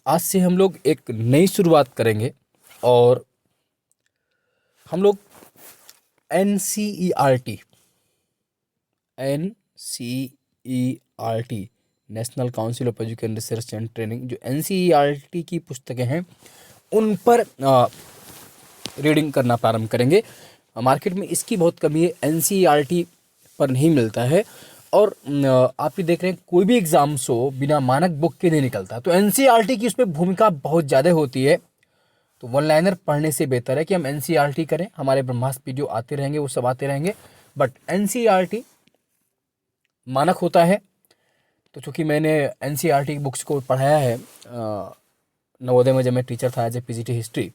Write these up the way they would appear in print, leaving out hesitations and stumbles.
आज से हम लोग एक नई शुरुआत करेंगे और हम लोग NCERT national council of education research and training, जो NCERT की पुस्तकें हैं उन पर रीडिंग करना प्रारंभ करेंगे। मार्केट में इसकी बहुत कमी है, NCERT पर नहीं मिलता है। और आप भी देख रहे हैं कोई भी एग्जाम्स हो बिना मानक बुक के नहीं निकलता, तो NCERT की उसमें भूमिका बहुत ज़्यादा होती है। तो वन लाइनर पढ़ने से बेहतर है कि हम NCERT करें। हमारे ब्रह्मास्त्र वीडियो आते रहेंगे, वो सब आते रहेंगे, बट NCERT मानक होता है। तो चूँकि मैंने NCERT की बुक्स को पढ़ाया है नवोदय में, जब मैं टीचर था एज ए PGT हिस्ट्री,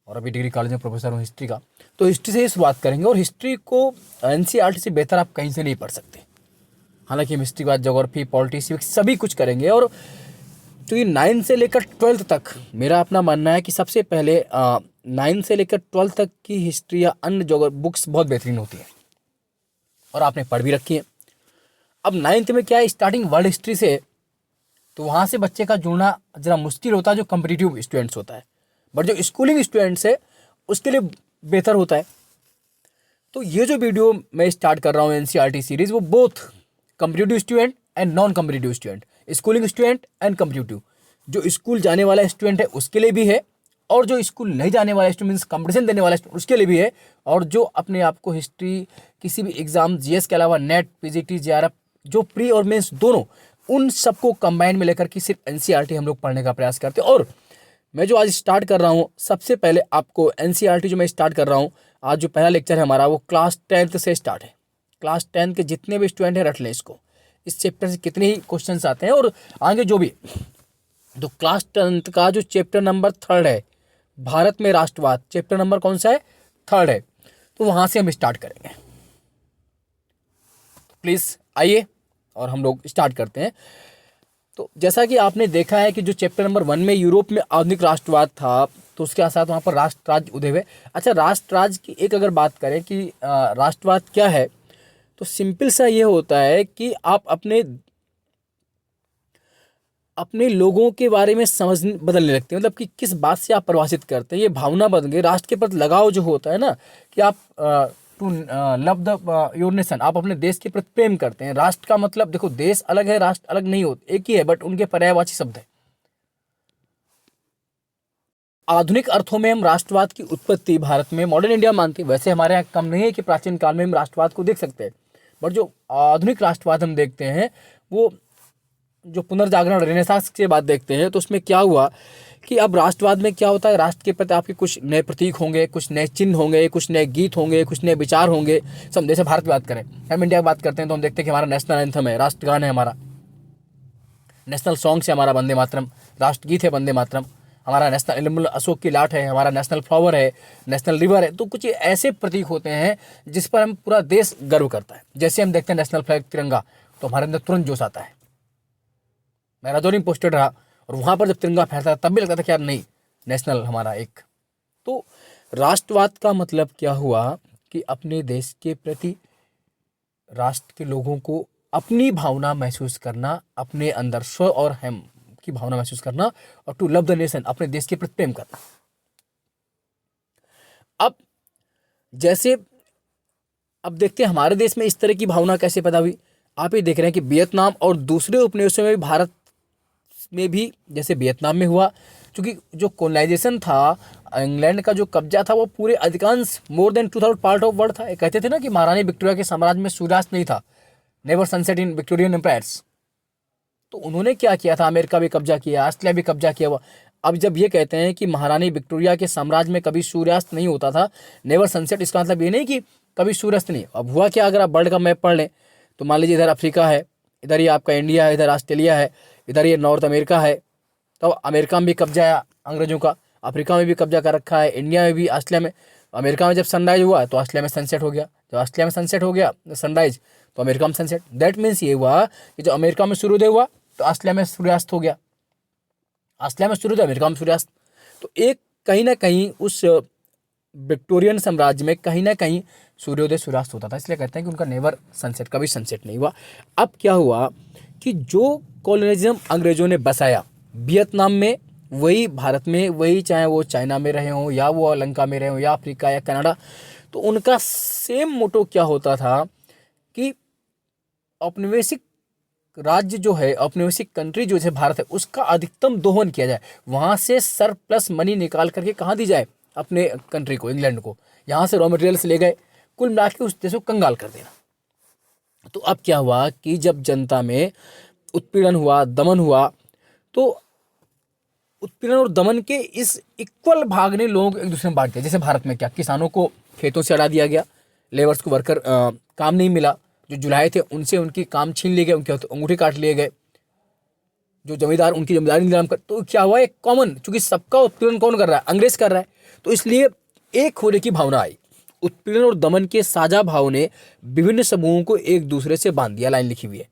और अभी डिग्री कॉलेज में प्रोफेसर हूँ हिस्ट्री का, तो हिस्ट्री से ही शुरुआत करेंगे। और हिस्ट्री को NCERT से बेहतर आप कहीं से नहीं पढ़ सकते। हालांकि हम हिस्ट्री के बाद ज्योग्राफी, पॉलिटी, सिविक्स सभी कुछ करेंगे। और तो 9 से लेकर 12 तक मेरा अपना मानना है कि सबसे पहले 9 से लेकर 12 तक की हिस्ट्री या अन्य बुक्स बहुत बेहतरीन होती है और आपने पढ़ भी रखी है। अब 9th में क्या है, स्टार्टिंग वर्ल्ड हिस्ट्री से, तो वहाँ से बच्चे का जुड़ना ज़रा मुश्किल होता है जो कम्पिटिटिव स्टूडेंट्स होता है, बट जो स्कूलिंग स्टूडेंट्स है उसके लिए बेहतर होता है। तो ये जो वीडियो मैं स्टार्ट कर रहा हूँ NCERT सीरीज़, वो both competitive student and non competitive student, schooling student and competitive, जो स्कूल जाने वाला स्टूडेंट है उसके लिए भी है, और जो स्कूल नहीं जाने वाला स्टूडेंट मीन्स कंपटीशन देने वाला स्टूडेंट उसके लिए भी है, और जो अपने आप को हिस्ट्री किसी भी एग्जाम GS के अलावा नेट, PGT, JRF, जो प्री और मेंस दोनों, उन सबको कंबाइन में लेकर के सिर्फ NCERT हम लोग पढ़ने का प्रयास करते हैं। और मैं जो आज स्टार्ट कर रहा हूँ, सबसे पहले आपको NCERT जो मैं स्टार्ट कर रहा हूँ, आज जो पहला लेक्चर है हमारा वो क्लास 10th से स्टार्ट है। क्लास 10 के जितने भी स्टूडेंट हैं रट लें इसको, इस चैप्टर से कितने ही क्वेश्चंस आते हैं और आगे जो भी। तो क्लास 10th का जो चैप्टर नंबर 3 है, भारत में राष्ट्रवाद, चैप्टर नंबर कौन सा है, 3 है, तो वहाँ से हम स्टार्ट करेंगे। तो प्लीज़ आइए और हम लोग स्टार्ट करते हैं। तो जैसा कि आपने देखा है कि जो चैप्टर नंबर 1 में यूरोप में आधुनिक राष्ट्रवाद था, तो उसके साथ वहाँ पर राष्ट्र राज्य उदय हुए। अच्छा, राष्ट्र राज्य की एक अगर बात करें कि राष्ट्रवाद क्या है, तो सिंपल सा ये होता है कि आप अपने लोगों के बारे में समझ बदलने लगते हैं, मतलब कि किस बात से आप प्रभावित करते हैं, ये भावना बदल गई। राष्ट्र के प्रति लगाव जो होता है ना, कि आप to love the your nation, आप अपने देश के प्रति प्रेम करते हैं। राष्ट्र का मतलब देखो, देश अलग है, राष्ट्र अलग नहीं होते, एक ही है, बट उनके पर्यायवाची शब्द है। आधुनिक अर्थों में हम राष्ट्रवाद की उत्पत्ति भारत में मॉडर्न इंडिया मानते हैं। वैसे हमारे यहाँ कम नहीं है कि प्राचीन काल में हम राष्ट्रवाद को देख सकते हैं, बट जो आधुनिक राष्ट्रवाद हम देखते हैं, वो जो पुनर्जागरण रेनेसांस के बाद देखते हैं, तो उसमें क्या हुआ कि अब राष्ट्रवाद में क्या होता है, राष्ट्र के प्रति आपके कुछ नए प्रतीक होंगे, कुछ नए चिन्ह होंगे, कुछ नए गीत होंगे, कुछ नए विचार होंगे। सब जैसे भारत की बात करें, हम इंडिया की बात करते हैं, तो हम देखते हैं कि हमारा नेशनल एंथम है, राष्ट्रगान है, हमारा नेशनल सॉन्ग्स है, हमारा वंदे मातरम, राष्ट्रगीत है वंदे मातरम, हमारा नेशनल एनिमल अशोक की लाट है, हमारा नेशनल फ्लावर है, नेशनल रिवर है। तो कुछ ऐसे प्रतीक होते हैं जिस पर हम पूरा देश गर्व करता है। जैसे हम देखते हैं नेशनल फ्लैग, तिरंगा, तो हमारे अंदर तुरंत जोश आता है। मैं राजौरी में पोस्टेड रहा और वहाँ पर जब तिरंगा फहरता था तब भी लगता था कि यार नहीं, नेशनल हमारा एक। तो राष्ट्रवाद का मतलब क्या हुआ कि अपने देश के प्रति राष्ट्र के लोगों को अपनी भावना महसूस करना, अपने अंदर स्व और हम की भावना महसूस करना, और टू लव द नेशन, अपने देश के प्रति प्रेम करना। अब जैसे अब देखते हैं हमारे देश में इस तरह की भावना कैसे पैदा हुई। आप ये देख रहे हैं कि वियतनाम और दूसरे उपनिवेशों में भी, भारत में भी जैसे वियतनाम में हुआ, क्योंकि जो कॉलोनाइजेशन था, इंग्लैंड का जो कब्जा था, वो पूरे अधिकांश more than 2/3 part of world था। कहते थे ना कि महारानी विक्टोरिया के साम्राज्य में सूर्यास्त नहीं था, नेवर सनसेट इन विक्टोरियन एम्पायर्स। तो उन्होंने क्या किया था, अमेरिका भी कब्जा किया, ऑस्ट्रेलिया भी कब्जा किया हुआ। अब जब ये कहते हैं कि महारानी विक्टोरिया के साम्राज्य में कभी सूर्यास्त नहीं होता था, नेवर सनसेट, इसका मतलब ये नहीं कि कभी सूर्यास्त नहीं। अब हुआ क्या, अगर आप वर्ल्ड का मैप पढ़ लें, तो मान लीजिए इधर अफ्रीका है, इधर ये आपका इंडिया है, इधर ऑस्ट्रेलिया है, इधर ये नॉर्थ अमेरिका है। तो अमेरिका में भी कब्जा है अंग्रेजों का, अफ्रीका में भी कब्जा कर रखा है, इंडिया में भी, ऑस्ट्रेलिया में। अमेरिका में जब सनराइज हुआ तो ऑस्ट्रेलिया में सनसेट हो गया, जब ऑस्ट्रेलिया में सनसेट हो गया सनराइज, तो अमेरिका में सनसेट। दैट मीन्स ये हुआ कि जो अमेरिका में सूर्योदय हुआ तो ऑस्ट्रेलिया में सूर्यास्त हो गया, ऑस्ट्रेलिया में सूर्योदय, अमेरिका में सूर्यास्त। तो एक कहीं ना कहीं उस विक्टोरियन साम्राज्य में कहीं ना कहीं सूर्योदय सूर्यास्त होता था, इसलिए कहते हैं कि उनका नेवर सनसेट, कभी सनसेट नहीं हुआ। अब क्या हुआ कि जो कॉलोनिज्म अंग्रेजों ने बसाया, वियतनाम में, वही भारत में, वही चाहे वो चाइना में रहे हों या वो लंका में रहे हों या अफ्रीका या कनाडा, तो उनका सेम मोटो क्या होता था कि औपनिवेशिक राज्य जो है, औपनिवेशिक कंट्री जो है भारत है, उसका अधिकतम दोहन किया जाए, वहाँ से सरप्लस मनी निकाल करके कहाँ दी जाए, अपने कंट्री को, इंग्लैंड को, यहाँ से रॉ मटेरियल्स ले गए, कुल मिला के उस देश को कंगाल कर देना। तो अब क्या हुआ कि जब जनता में उत्पीड़न हुआ, दमन हुआ, तो उत्पीड़न और दमन के इस इक्वल भाग ने लोगों को एक दूसरे में बांट दिया। जैसे भारत में क्या, किसानों को खेतों से हटा दिया गया, लेबर्स को वर्कर काम नहीं मिला, जो जुलाहे थे उनसे उनकी काम छीन लिए गए, उनके अंगूठे काट लिए गए, जो जमींदार उनकी जमींदारी नीलाम कर, तो क्या हुआ, एक कॉमन, चूंकि सबका उत्पीड़न कौन कर रहा है, अंग्रेज कर रहा है, तो इसलिए एक होने की भावना आई। उत्पीड़न और दमन के साझा भाव ने विभिन्न समूहों को एक दूसरे से बांध दिया, लाइन लिखी हुई है।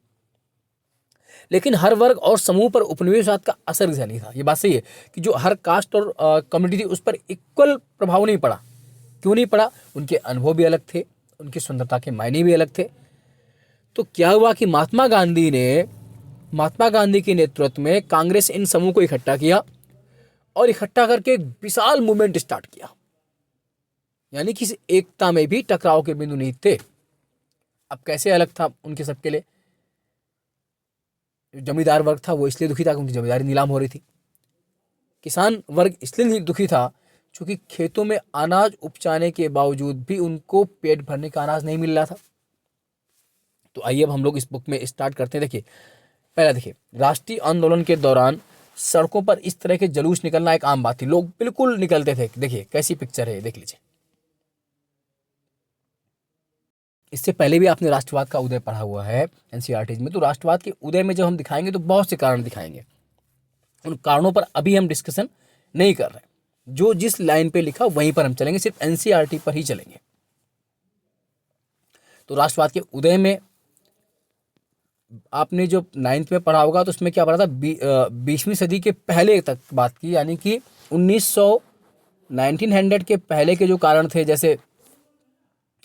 लेकिन हर वर्ग और समूह पर उपनिवेशवाद का असर ऐसा नहीं था। ये बात सही है कि जो हर कास्ट और कम्युनिटी थी उस पर इक्वल प्रभाव नहीं पड़ा। क्यों नहीं पड़ा? उनके अनुभव भी अलग थे, उनकी सुंदरता के मायने भी अलग थे। तो क्या हुआ कि महात्मा गांधी के नेतृत्व में कांग्रेस इन समूह को इकट्ठा किया और इकट्ठा करके एक विशाल मूवमेंट स्टार्ट किया। यानी कि एकता में भी टकराव के बिंदु नहीं थे। अब कैसे अलग था उनके सबके लिए? जो जमींदार वर्ग था वो इसलिए दुखी था कि उनकी जमींदारी नीलाम हो रही थी। किसान वर्ग इसलिए दुखी था क्योंकि खेतों में अनाज उपजाने के बावजूद भी उनको पेट भरने का अनाज नहीं मिल रहा था। तो आइए अब हम लोग इस बुक में स्टार्ट करते हैं। देखिए, पहला देखिए, राष्ट्रीय आंदोलन के दौरान सड़कों पर इस तरह के जुलूस निकलना एक आम बात थी, लोग बिल्कुल निकलते थे। देखिए कैसी पिक्चर है, देख लीजिए। इससे पहले भी आपने राष्ट्रवाद का उदय पढ़ा हुआ है एनसीईआरटी में। तो राष्ट्रवाद के उदय में जब हम दिखाएंगे तो बहुत से कारण दिखाएंगे, उन कारणों पर अभी हम डिस्कशन नहीं कर रहे। जो जिस लाइन पे लिखा वहीं पर हम चलेंगे, सिर्फ एनसीईआरटी पर ही चलेंगे। तो राष्ट्रवाद के उदय में आपने जो 9th में पढ़ा होगा तो उसमें क्या पढ़ा था, 20वीं सदी के पहले तक बात की, यानी कि 1900 के पहले के जो कारण थे। जैसे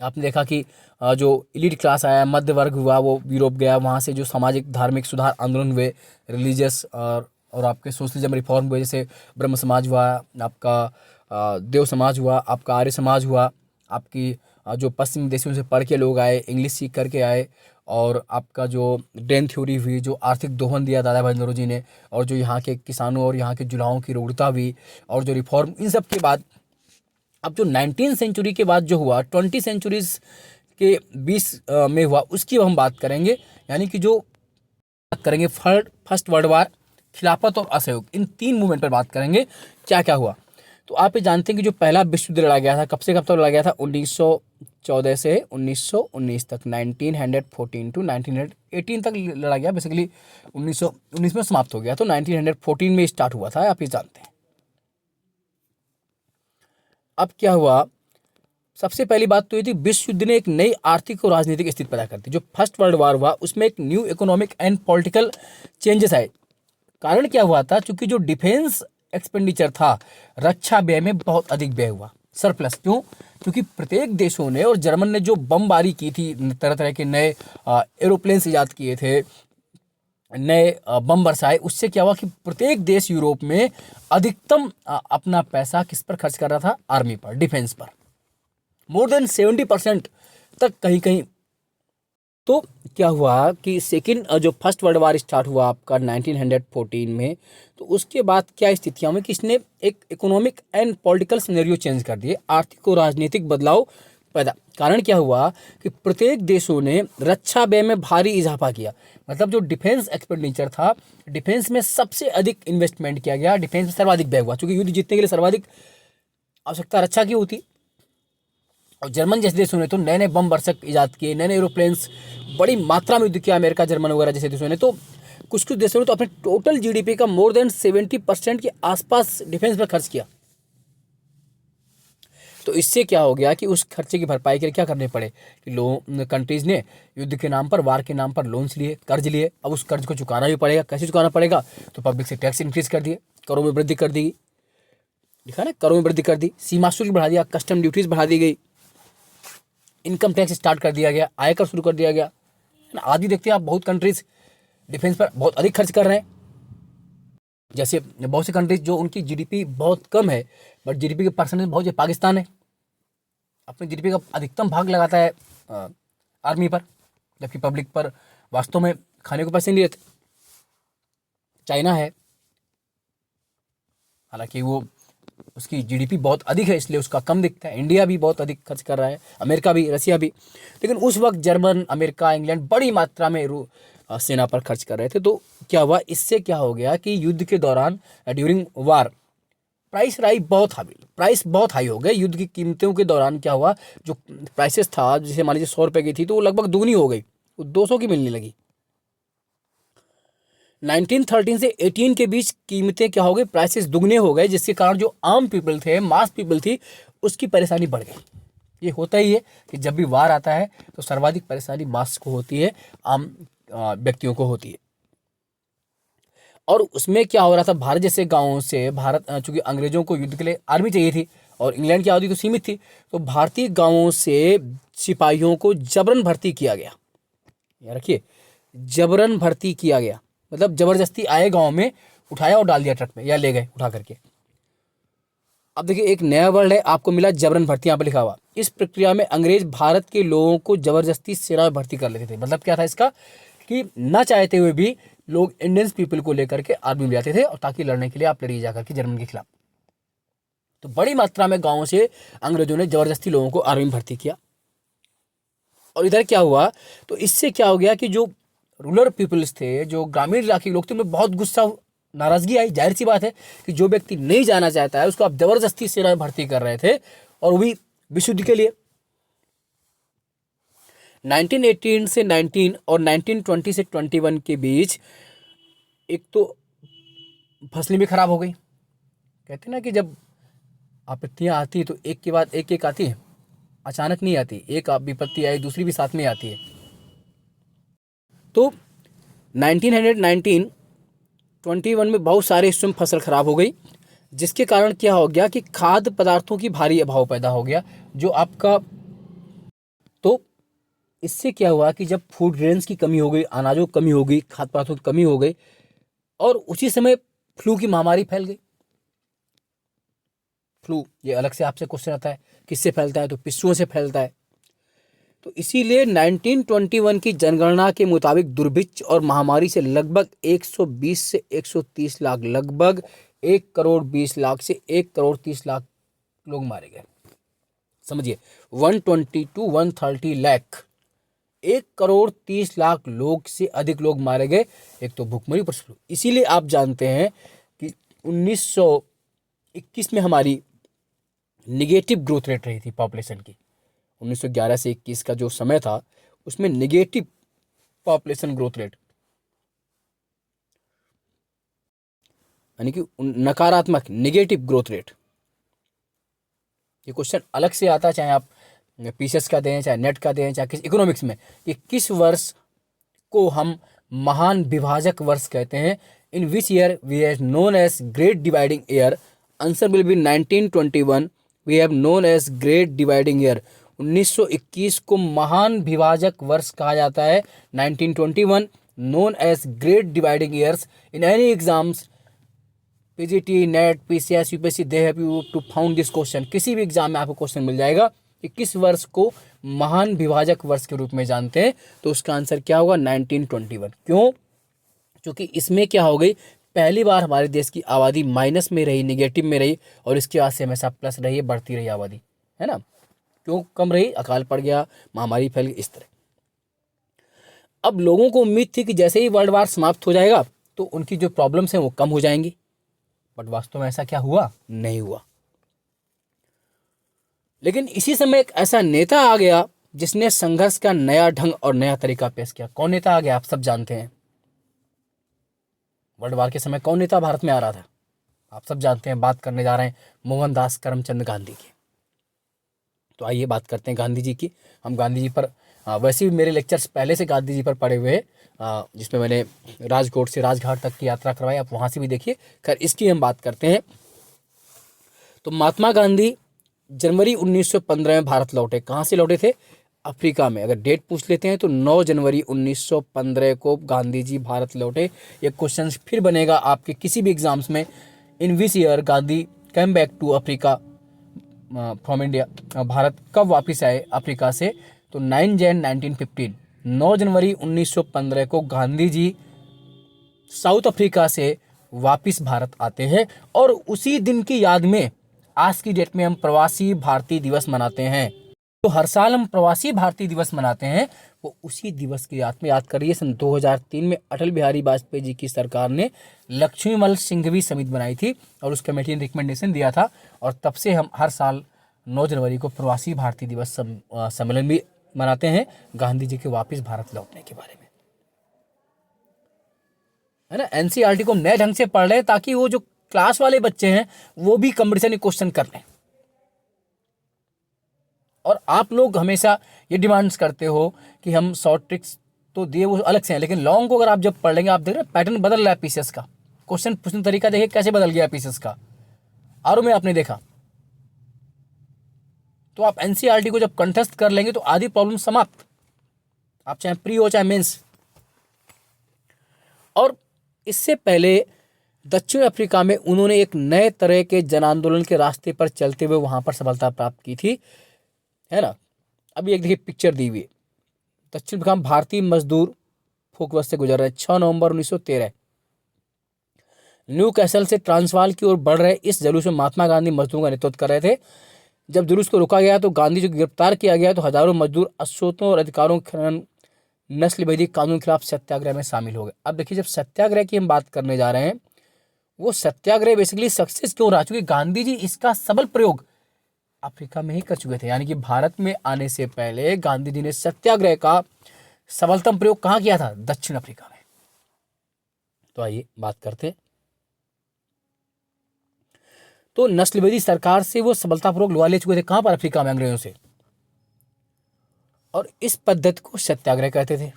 आपने देखा कि जो इलीट क्लास आया, मध्य वर्ग हुआ, वो यूरोप गया, वहाँ से जो सामाजिक धार्मिक सुधार आंदोलन हुए, रिलीजियस और आपके सोशलिज्म रिफॉर्म हुए, जैसे ब्रह्म समाज हुआ, आपका देव समाज हुआ, आपका आर्य समाज हुआ, आपकी जो पश्चिमी देशों से पढ़ के लोग आए, इंग्लिश सीख करके आए, और आपका जो ड्रेन थ्योरी हुई, जो आर्थिक दोहन दिया दादा भाई नौरोजी ने, और जो यहाँ के किसानों और यहाँ के जुलाहों की रूढ़ता हुई, और जो रिफॉर्म, इन सब के बाद अब जो 19वीं सेंचुरी के बाद जो हुआ, 20 सेंचुरीज के 20 में हुआ, उसकी हम बात करेंगे। यानी कि जो बात करेंगे फर्स्ट वर्ल्ड वार, खिलाफत और असहयोग, इन 3 मूवमेंट पर बात करेंगे क्या क्या हुआ। तो आप ये जानते हैं कि जो पहला विश्व युद्ध लड़ा गया था, कब से कब तक लड़ा गया था? 1914 से 1919 तक, 1914 to 1918 तक लड़ा गया। बेसिकली 1919 में समाप्त हो गया, तो 1914 में स्टार्ट हुआ था, आप ये जानते हैं। अब क्या हुआ, सबसे पहली बात तो ये थी, विश्व युद्ध ने एक नई आर्थिक और राजनीतिक स्थिति पैदा कर दी। जो फर्स्ट वर्ल्ड वार हुआ उसमें एक new economic and political changes आए। कारण क्या हुआ था? क्योंकि जो डिफेंस एक्सपेंडिचर था, रक्षा व्यय में बहुत अधिक व्यय हुआ, सरप्लस। क्यों? क्योंकि प्रत्येक देशों ने, और जर्मन ने जो बमबारी की थी, तरह तरह के नए एरोप्लेन्स ईजाद किए थे, नए बम बरसाए, उससे क्या हुआ कि प्रत्येक देश यूरोप में अधिकतम अपना पैसा किस पर खर्च कर रहा था? आर्मी पर, डिफेंस पर, मोर देन 70% तक कहीं कहीं। तो क्या हुआ कि सेकेंड जो फर्स्ट वर्ल्ड वार स्टार्ट हुआ आपका 1914 में, तो उसके बाद क्या स्थितियाँ हुई कि इसने एक economic and political scenario change कर दिए, आर्थिक और राजनीतिक बदलाव पैदा। कारण क्या हुआ कि प्रत्येक देशों ने रक्षा व्यय में भारी इजाफा किया। मतलब जो डिफेंस एक्सपेंडिचर था, डिफेंस में सबसे अधिक इन्वेस्टमेंट किया गया, डिफेंस में सर्वाधिक व्यय हुआ, क्योंकि युद्ध जीतने के लिए सर्वाधिक आवश्यकता रक्षा की होती। और जर्मन जैसे देशों ने तो नए नए बम वर्षक ईजाद किए, नए नए एरोप्लेन्स, बड़ी मात्रा में युद्ध किया, अमेरिका, जर्मन वगैरह जैसे देशों ने। तो कुछ कुछ देशों ने तो अपने टोटल जीडीपी का मोर देन 70% के आसपास डिफेंस पर खर्च किया। तो इससे क्या हो गया कि उस खर्चे की भरपाई के लिए क्या करने पड़े कि कंट्रीज ने युद्ध के नाम पर, वार के नाम पर लोन्स लिए, कर्ज लिए। अब उस कर्ज को चुकाना भी पड़ेगा। कैसे चुकाना पड़ेगा? तो पब्लिक से टैक्स इंक्रीज कर दिए, करों में वृद्धि कर दी, लिखा ना, करों में वृद्धि कर दी, सीमा शुल्क बढ़ा दिया, कस्टम ड्यूटीज बढ़ा दी गई, इनकम टैक्स स्टार्ट कर दिया गया, आयकर शुरू कर दिया गया। आज भी देखते हैं आप, बहुत कंट्रीज डिफेंस पर बहुत अधिक खर्च कर रहे हैं। जैसे बहुत सी कंट्रीज जो उनकी जीडीपी बहुत कम है बट जीडीपी के परसेंटेज बहुत, पाकिस्तान है, अपने जीडीपी का अधिकतम भाग लगाता है आर्मी पर, जबकि पब्लिक पर वास्तव में खाने को पैसे नहीं देते। चाइना है, हालांकि वो उसकी जीडीपी बहुत अधिक है इसलिए उसका कम दिखता है। इंडिया भी बहुत अधिक खर्च कर रहा है, अमेरिका भी, रसिया भी। लेकिन उस वक्त जर्मन, अमेरिका, इंग्लैंड बड़ी मात्रा में सेना पर खर्च कर रहे थे। तो क्या हुआ, इससे क्या हो गया कि युद्ध के दौरान ड्यूरिंग वार प्राइस बहुत हाई हो गए। युद्ध की कीमतों के दौरान क्या हुआ, जो प्राइसेस था, जैसे मान लीजिए 100 रुपए की थी तो वो लगभग दुगनी हो गई, वो 200 की मिलने लगी। 1913 से 18 के बीच कीमतें क्या हो गई, प्राइसेस दुगने हो गए, जिसके कारण जो आम पीपल थे, मास पीपल थी, उसकी परेशानी बढ़ गई। ये होता ही है कि जब भी वार आता है तो सर्वाधिक परेशानी मास को होती है, आम व्यक्तियों को होती है। और उसमें क्या हो रहा था, भारत जैसे गांवों से, भारत चूंकि अंग्रेजों को युद्ध के लिए आर्मी चाहिए थी और इंग्लैंड की आबादी तो सीमित थी, तो भारतीय गांवों से सिपाहियों को जबरन भर्ती किया गया। याद रखिए, जबरन भर्ती किया गया, मतलब जबरदस्ती आए गांव में, उठाया और डाल दिया ट्रक में या ले गए उठा करके। अब देखिए, एक नया वर्ड है आपको मिला, जबरन भर्ती, यहाँ पे लिखा हुआ। इस प्रक्रिया में अंग्रेज भारत के लोगों को जबरदस्ती सेना में भर्ती कर लेते थे। मतलब क्या था इसका, कि ना चाहते हुए भी लोग इंडियंस पीपल को लेकर के आर्मी में जाते थे, और ताकि लड़ने के लिए आप लड़िए जाकर के जर्मन के खिलाफ। तो बड़ी मात्रा में गांवों से अंग्रेजों ने जबरदस्ती लोगों को आर्मी में भर्ती किया। और इधर क्या हुआ, तो इससे क्या हो गया कि जो रूरल पीपल्स थे, जो ग्रामीण इलाके के लोग थे, उनमें बहुत गुस्सा, नाराजगी आई। जाहिर सी बात है कि जो व्यक्ति नहीं जाना चाहता है उसको आप जबरदस्ती सेना में भर्ती कर रहे थे, और वो भी विश्व युद्ध के लिए। 1918 से 19 और 1920 से 21 के बीच एक तो फसलें भी खराब हो गई। कहते ना कि जब आपत्तियां आती तो एक के बाद एक आती है, अचानक नहीं आती। एक विपत्ति आई, दूसरी भी साथ में आती है। तो 1921 में बहुत सारे हिस्सों में फसल खराब हो गई, जिसके कारण क्या हो गया कि खाद्य पदार्थों की भारी अभाव पैदा हो गया, जो आपका। तो इससे क्या हुआ कि जब फूड ग्रेन्स की कमी हो गई, अनाजों की कमी हो गई, खाद्य पदार्थों की कमी हो गई, और उसी समय फ्लू की महामारी फैल गई। फ्लू, ये अलग से आपसे क्वेश्चन आता है, किससे फैलता है, तो पिस्सुओं से फैलता है। तो इसीलिए 1921 की जनगणना के मुताबिक दुर्भिक्ष और महामारी से लगभग 120 से 130 लाख, लगभग 1 करोड़ 20 लाख से 1 करोड़ 30 लाख लोग मारे गए। समझिए, 120 to 130 लाख, 1 करोड़ 30 लाख लोग से अधिक लोग मारे गए। एक तो भूखमरी पर फ्लू। इसीलिए आप जानते हैं कि 1921 में हमारी निगेटिव ग्रोथ रेट रही थी पॉपुलेशन की। 1911 से 21 का जो समय था उसमें निगेटिव पॉपुलेशन ग्रोथ रेट, यानी कि नकारात्मक, निगेटिव ग्रोथ रेट। ये क्वेश्चन अलग से आता है, चाहे आप पीसीएस का दें, चाहे नेट का दें, चाहे किस इकोनॉमिक्स में, कि किस वर्ष को हम महान विभाजक वर्ष कहते हैं। In which year we have known as great dividing year. Answer will be 1921 we have known as great dividing year. 1921 को महान विभाजक वर्ष कहा जाता है। 1921 known as great dividing years. In any exams, PGT, NET, PCS, UPSC, they have you to found this question. किसी भी exam में आपको क्वेश्चन मिल जाएगा कि किस वर्ष को महान विभाजक वर्ष के रूप में जानते हैं, तो उसका आंसर क्या होगा, 1921। क्यों? क्योंकि इसमें क्या हो गई, पहली बार हमारे देश की आबादी माइनस में रही, निगेटिव में रही, और इसके बाद से हमेशा प्लस रही है, बढ़ती रही आबादी, है ना। क्यों कम रही? अकाल पड़ गया, महामारी फैल गई, इस तरह। अब लोगों को उम्मीद थी कि जैसे ही वर्ल्ड वार समाप्त हो जाएगा तो उनकी जो प्रॉब्लम्स हैं वो कम हो जाएंगी, बट वास्तव में ऐसा क्या हुआ? नहीं हुआ। लेकिन इसी समय एक ऐसा नेता आ गया जिसने संघर्ष का नया ढंग और नया तरीका पेश किया। कौन नेता आ गया? आप सब जानते हैं। वर्ल्ड वार के समय कौन नेता भारत में आ रहा था? आप सब जानते हैं। बात करने जा रहे हैं मोहनदास करमचंद गांधी की। तो आइए बात करते हैं गांधी जी की। हम गांधी जी पर वैसे भी मेरे लेक्चर्स पहले से गांधी जी पर पड़े हुए हैं, जिसमें मैंने राजकोट से राजघाट तक की यात्रा करवाई, आप वहाँ से भी देखिए। खैर, इसकी हम बात करते हैं। तो महात्मा गांधी जनवरी 1915 में भारत लौटे। कहाँ से लौटे थे? अफ्रीका में, अगर डेट पूछ लेते हैं तो 9 जनवरी 1915 को गांधी जी भारत लौटे। ये क्वेश्चन फिर बनेगा आपके किसी भी एग्जाम्स में, in which year Gandhi came back to Africa from India, भारत कब वापस आए अफ्रीका से, तो 9 जैन 1915, 9 जनवरी 1915 को गांधी जी साउथ अफ्रीका से वापस भारत आते हैं। और उसी दिन की याद में आज की डेट में हम प्रवासी भारतीय दिवस मनाते हैं। तो हर साल हम प्रवासी भारतीय दिवस मनाते हैं, वो उसी दिवस की याद में याद करिए। सन 2003 में अटल बिहारी वाजपेयी जी की सरकार ने लक्ष्मीमल सिंघवी समिति बनाई थी और उस कमेटी ने रिकमेंडेशन दिया था, और तब से हम हर साल 9 जनवरी को प्रवासी भारतीय दिवस सम्मेलन भी मनाते हैं, गांधी जी के वापस भारत लौटने के बारे में, है ना। एनसीईआरटी को हम नए ढंग से पढ़ रहे हैं ताकि वो जो क्लास वाले बच्चे हैं वो भी कंपटीशन क्वेश्चन कर लें। और आप लोग हमेशा ये डिमांड्स करते हो कि हम शॉर्ट ट्रिक्स तो दिए वो अलग से हैं, लेकिन लॉन्ग को अगर आप जब पढ़ लेंगे, आप देख रहे हैं पैटर्न बदल रहा है पीसीएस का, क्वेश्चन पूछने तरीका देखिए कैसे बदल गया पीसीएस का, आरओ में आपने देखा। तो आप एनसीईआरटी को जब कंठस्थ कर लेंगे तो आधी प्रॉब्लम समाप्त, आप चाहे प्री हो चाहे मेंस। और इससे पहले दक्षिण अफ्रीका में उन्होंने एक नए तरह के जन आंदोलन के रास्ते पर चलते हुए वहां पर सफलता प्राप्त की थी, है ना। अभी एक देखिए पिक्चर दी हुई है, दक्षिण अफ्रीका में भारतीय मजदूर फोकस से गुजर रहे 6 नवंबर 1913, न्यू कैसल से ट्रांसवाल की ओर बढ़ रहे इस जुलूस में महात्मा गांधी मजदूरों का नेतृत्व कर रहे थे। जब जुलूस को रोका गया तो गांधी जी को गिरफ्तार किया गया, तो हजारों मजदूर अशोषण और अधिकारों के खनन नस्ल भेदी कानून के खिलाफ सत्याग्रह में शामिल हो गए। अब देखिए जब सत्याग्रह की हम बात करने जा रहे हैं, वो सत्याग्रह बेसिकली सक्सेस क्यों रहा, चूंकि गांधी जी इसका सबल प्रयोग अफ्रीका में ही कर चुके थे, यानी कि भारत में आने से पहले गांधी जी ने सत्याग्रह का सबलतम प्रयोग कहाँ किया था, दक्षिण अफ्रीका में। तो आइए बात करते हैं। तो नस्लभेदी सरकार से वो सफलतापूर्वक लुआ ले चुके थे, कहां पर, अफ्रीका में, अंग्रेजों से, और इस पद्धति को सत्याग्रह कहते थे।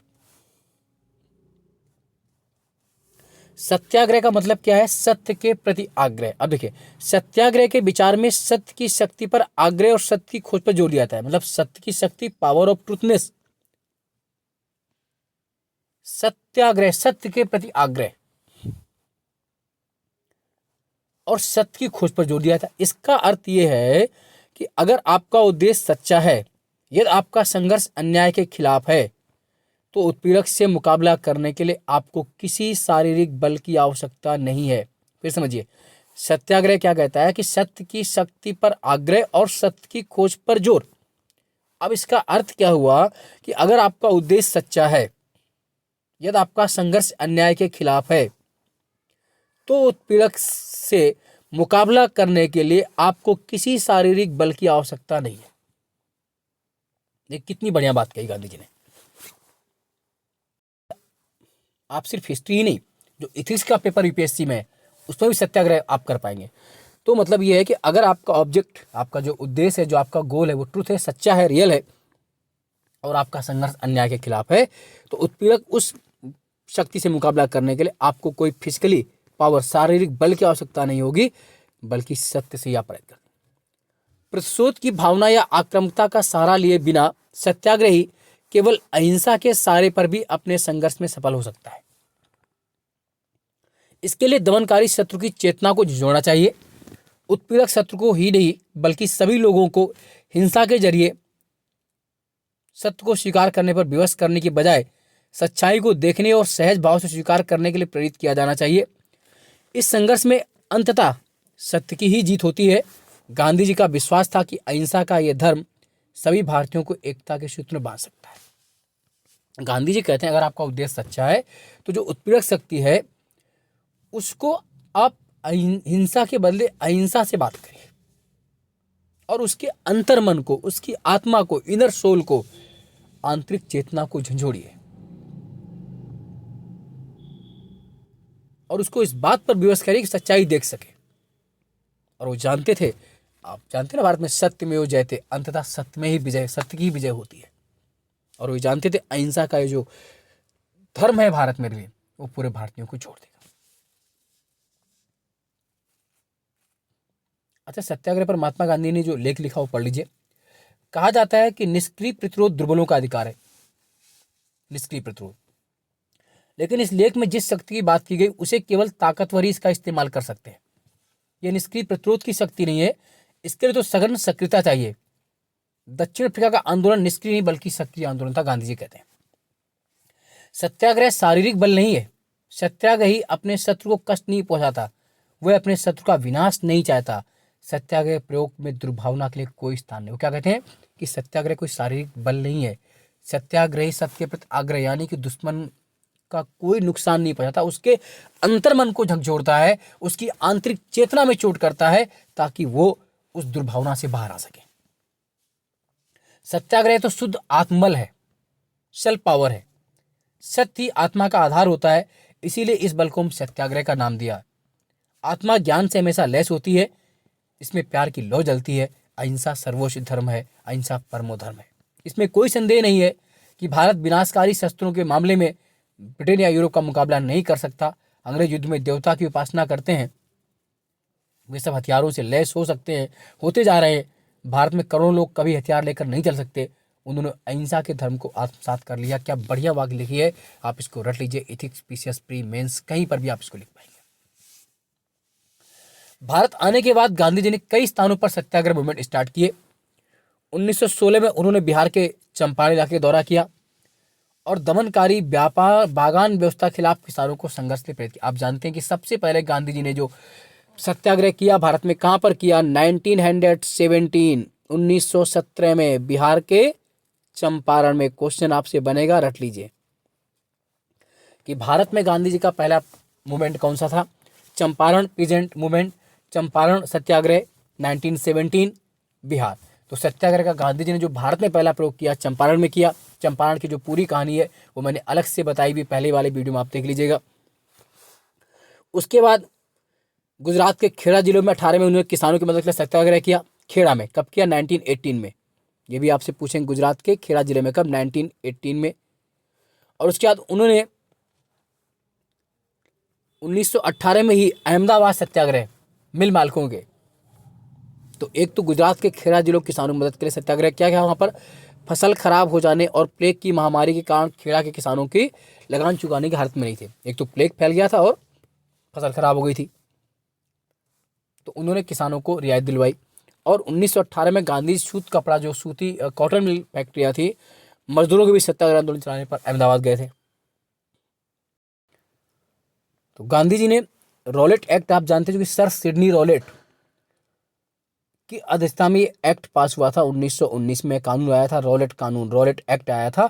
सत्याग्रह का मतलब क्या है, सत्य के प्रति आग्रह। अब देखिए सत्याग्रह के विचार में सत्य की शक्ति पर आग्रह और सत्य की खोज पर जोर दिया जाता है, मतलब सत्य की शक्ति, पावर ऑफ ट्रूथनेस, सत्याग्रह, सत्य के प्रति आग्रह और सत्य की खोज पर जोर दिया था। इसका अर्थ यह है कि अगर आपका उद्देश्य सच्चा है, यदि आपका संघर्ष अन्याय के खिलाफ है, तो उत्पीड़क से मुकाबला करने के लिए आपको किसी शारीरिक बल की आवश्यकता नहीं है। फिर समझिए, सत्याग्रह क्या कहता है कि सत्य की शक्ति पर आग्रह और सत्य की खोज पर जोर। अब इसका अर्थ क्या हुआ कि अगर आपका उद्देश्य सच्चा है, यदि आपका संघर्ष अन्याय के खिलाफ है, तो उत्पीड़क से मुकाबला करने के लिए आपको किसी शारीरिक बल की आवश्यकता नहीं है। ये कितनी बढ़िया बात कही गांधी जी ने। आप सिर्फ हिस्ट्री ही नहीं, जो इथिक्स का पेपर यूपीएससी में है उसमें भी सत्याग्रह आप कर पाएंगे। तो मतलब ये है कि अगर आपका ऑब्जेक्ट, आपका जो उद्देश्य है, जो आपका गोल है, वो ट्रूथ है, सच्चा है, रियल है, और आपका संघर्ष अन्याय के खिलाफ है, तो उत्पीड़क उस शक्ति से मुकाबला करने के लिए आपको कोई फिजिकली पावर, शारीरिक बल की आवश्यकता नहीं होगी, बल्कि सत्य से ही आप प्रयत्न करें। प्रतिशोध की भावना या आक्रामकता का सहारा लिए बिना सत्याग्रही केवल अहिंसा के सहारे पर भी अपने संघर्ष में सफल हो सकता है। इसके लिए दमनकारी शत्रु की चेतना को झिझोड़ना चाहिए। उत्पीड़क शत्रु को ही नहीं बल्कि सभी लोगों को हिंसा के जरिए सत्य को स्वीकार करने पर विवश करने की बजाय सच्चाई को देखने और सहज भाव से स्वीकार करने के लिए प्रेरित किया जाना चाहिए। इस संघर्ष में अंततः सत्य की ही जीत होती है। गांधी जी का विश्वास था कि अहिंसा का यह धर्म सभी भारतीयों को एकता के सूत्र में बांध सकता है। गांधी जी कहते हैं अगर आपका उद्देश्य सच्चा है तो जो उत्पीड़क शक्ति है उसको आप हिंसा के बदले अहिंसा से बात करिए और उसके अंतर्मन को, उसकी आत्मा को, इनर सोल को, आंतरिक चेतना को झंझोड़िए और उसको इस बात पर विवश करिए कि सच्चाई देख सके। और वो जानते थे, आप जानते ना भारत में सत्य में वो जयते, अंततः सत्य में ही विजय, सत्य की ही विजय होती है। और वो जानते थे अहिंसा का ये जो धर्म है भारत में भी, वो पूरे भारतीयों को छोड़ देगा। अच्छा, सत्याग्रह पर महात्मा गांधी ने जो लेख लिखा वो पढ़ लीजिए। कहा जाता है कि निष्क्रिय प्रतिरोध दुर्बलों का अधिकार है, निष्क्रिय प्रतिरोध। लेकिन इस लेख में जिस शक्ति की बात की गई उसे केवल ताकतवर ही इसका इस्तेमाल कर सकते हैं। यह निष्क्रिय प्रतिरोध की शक्ति नहीं है, इसके लिए तो सघन सक्रियता चाहिए। दक्षिण अफ्रीका का आंदोलन निष्क्रिय नहीं बल्कि सक्रिय आंदोलन था, गांधी जी कहते हैं। सत्याग्रह शारीरिक बल नहीं है, सत्याग्रही अपने शत्रु को कष्ट नहीं पहुंचाता, वह अपने शत्रु का विनाश नहीं चाहता। सत्याग्रह प्रयोग में दुर्भावना के लिए कोई स्थान नहीं। वो क्या कहते हैं कि सत्याग्रह कोई शारीरिक बल नहीं है, सत्याग्रही सत्य के प्रति आग्रह यानी कि दुश्मन का कोई नुकसान नहीं पहुंचाता, उसके अंतर्मन को झकझोरता है, उसकी आंतरिक चेतना में चोट करता है ताकि वो उस दुर्भावना से बाहर आ सके। सत्याग्रह तो शुद्ध आत्मबल है, सेल्फ पावर है। सत्य ही आत्मा का आधार होता है, इसीलिए इस बल को हम सत्याग्रह का नाम दिया। आत्मा ज्ञान से हमेशा लैस होती है, इसमें प्यार की लौ जलती है। अहिंसा सर्वोच्च धर्म है, अहिंसा परमो धर्म है। इसमें कोई संदेह नहीं है कि भारत विनाशकारी शस्त्रों के मामले में ब्रिटेन या यूरोप का मुकाबला नहीं कर सकता। अंग्रेज युद्ध में देवता की उपासना करते हैं, वे सब हथियारों से लैस हो सकते हैं, होते जा रहे हैं। भारत में करोड़ों लोग कभी हथियार लेकर नहीं चल सकते, उन्होंने अहिंसा के धर्म को आत्मसात कर लिया। क्या बढ़िया वाक्य लिखी है, आप इसको रट लीजिए। एथिक्स पीसीएस प्री मेंस कहीं पर भी आप इसको लिख पाएंगे। भारत आने के बाद गांधी जी ने कई स्थानों पर सत्याग्रह मूवमेंट स्टार्ट किए। 1916 में उन्होंने बिहार के चंपारण इलाके का दौरा किया और दमनकारी व्यापार बागान व्यवस्था के खिलाफ किसानों को संघर्ष के प्रेरित किया। आप जानते हैं कि सबसे पहले गांधी जी ने जो सत्याग्रह किया भारत में कहां पर किया, 1917 में बिहार के चंपारण में। क्वेश्चन आपसे बनेगा, रट लीजिए कि भारत में गांधी जी का पहला मूवमेंट कौन सा था। चंपारण पीजेंट मूवमेंट, चंपारण सत्याग्रह 1917 बिहार। तो सत्याग्रह का गांधी जी ने जो भारत में पहला प्रयोग किया चंपारण में किया। चंपारण की जो पूरी कहानी है वो मैंने अलग से बताई भी, पहले वाले वीडियो में आप देख लीजिएगा। उसके बाद गुजरात के खेड़ा जिलों में 18 में उन्होंने किसानों की मदद के लिए सत्याग्रह किया। खेड़ा में कब किया, 1918 में। ये भी आपसे पूछेंगे गुजरात के खेड़ा जिले में कब, 1918 में। और उसके बाद उन्होंने 1918 में ही अहमदाबाद सत्याग्रह मिल मालिकों के। तो एक तो गुजरात के खेड़ा जिलों किसानों की मदद के लिए सत्याग्रह किया गया, वहाँ पर फसल खराब हो जाने और प्लेग की महामारी के कारण खेड़ा के किसानों की लगान चुकाने की हालत में नहीं थे। एक तो प्लेग फैल गया था और फसल खराब हो गई थी, तो उन्होंने किसानों को रियायत दिलवाई। और 1918 में गांधी सूत कपड़ा जो सूती कॉटन मिल फैक्ट्रियाँ थी, मजदूरों के भी सत्याग्रह आंदोलन चलाने पर अहमदाबाद गए थे। तो गांधी जी ने रॉलेट एक्ट, आप जानते हैं जो कि सर सिडनी रॉलेट की अध्यक्षता में एक्ट पास हुआ था। 1919 में कानून आया था, रॉलेट कानून, रॉलेट एक्ट आया था।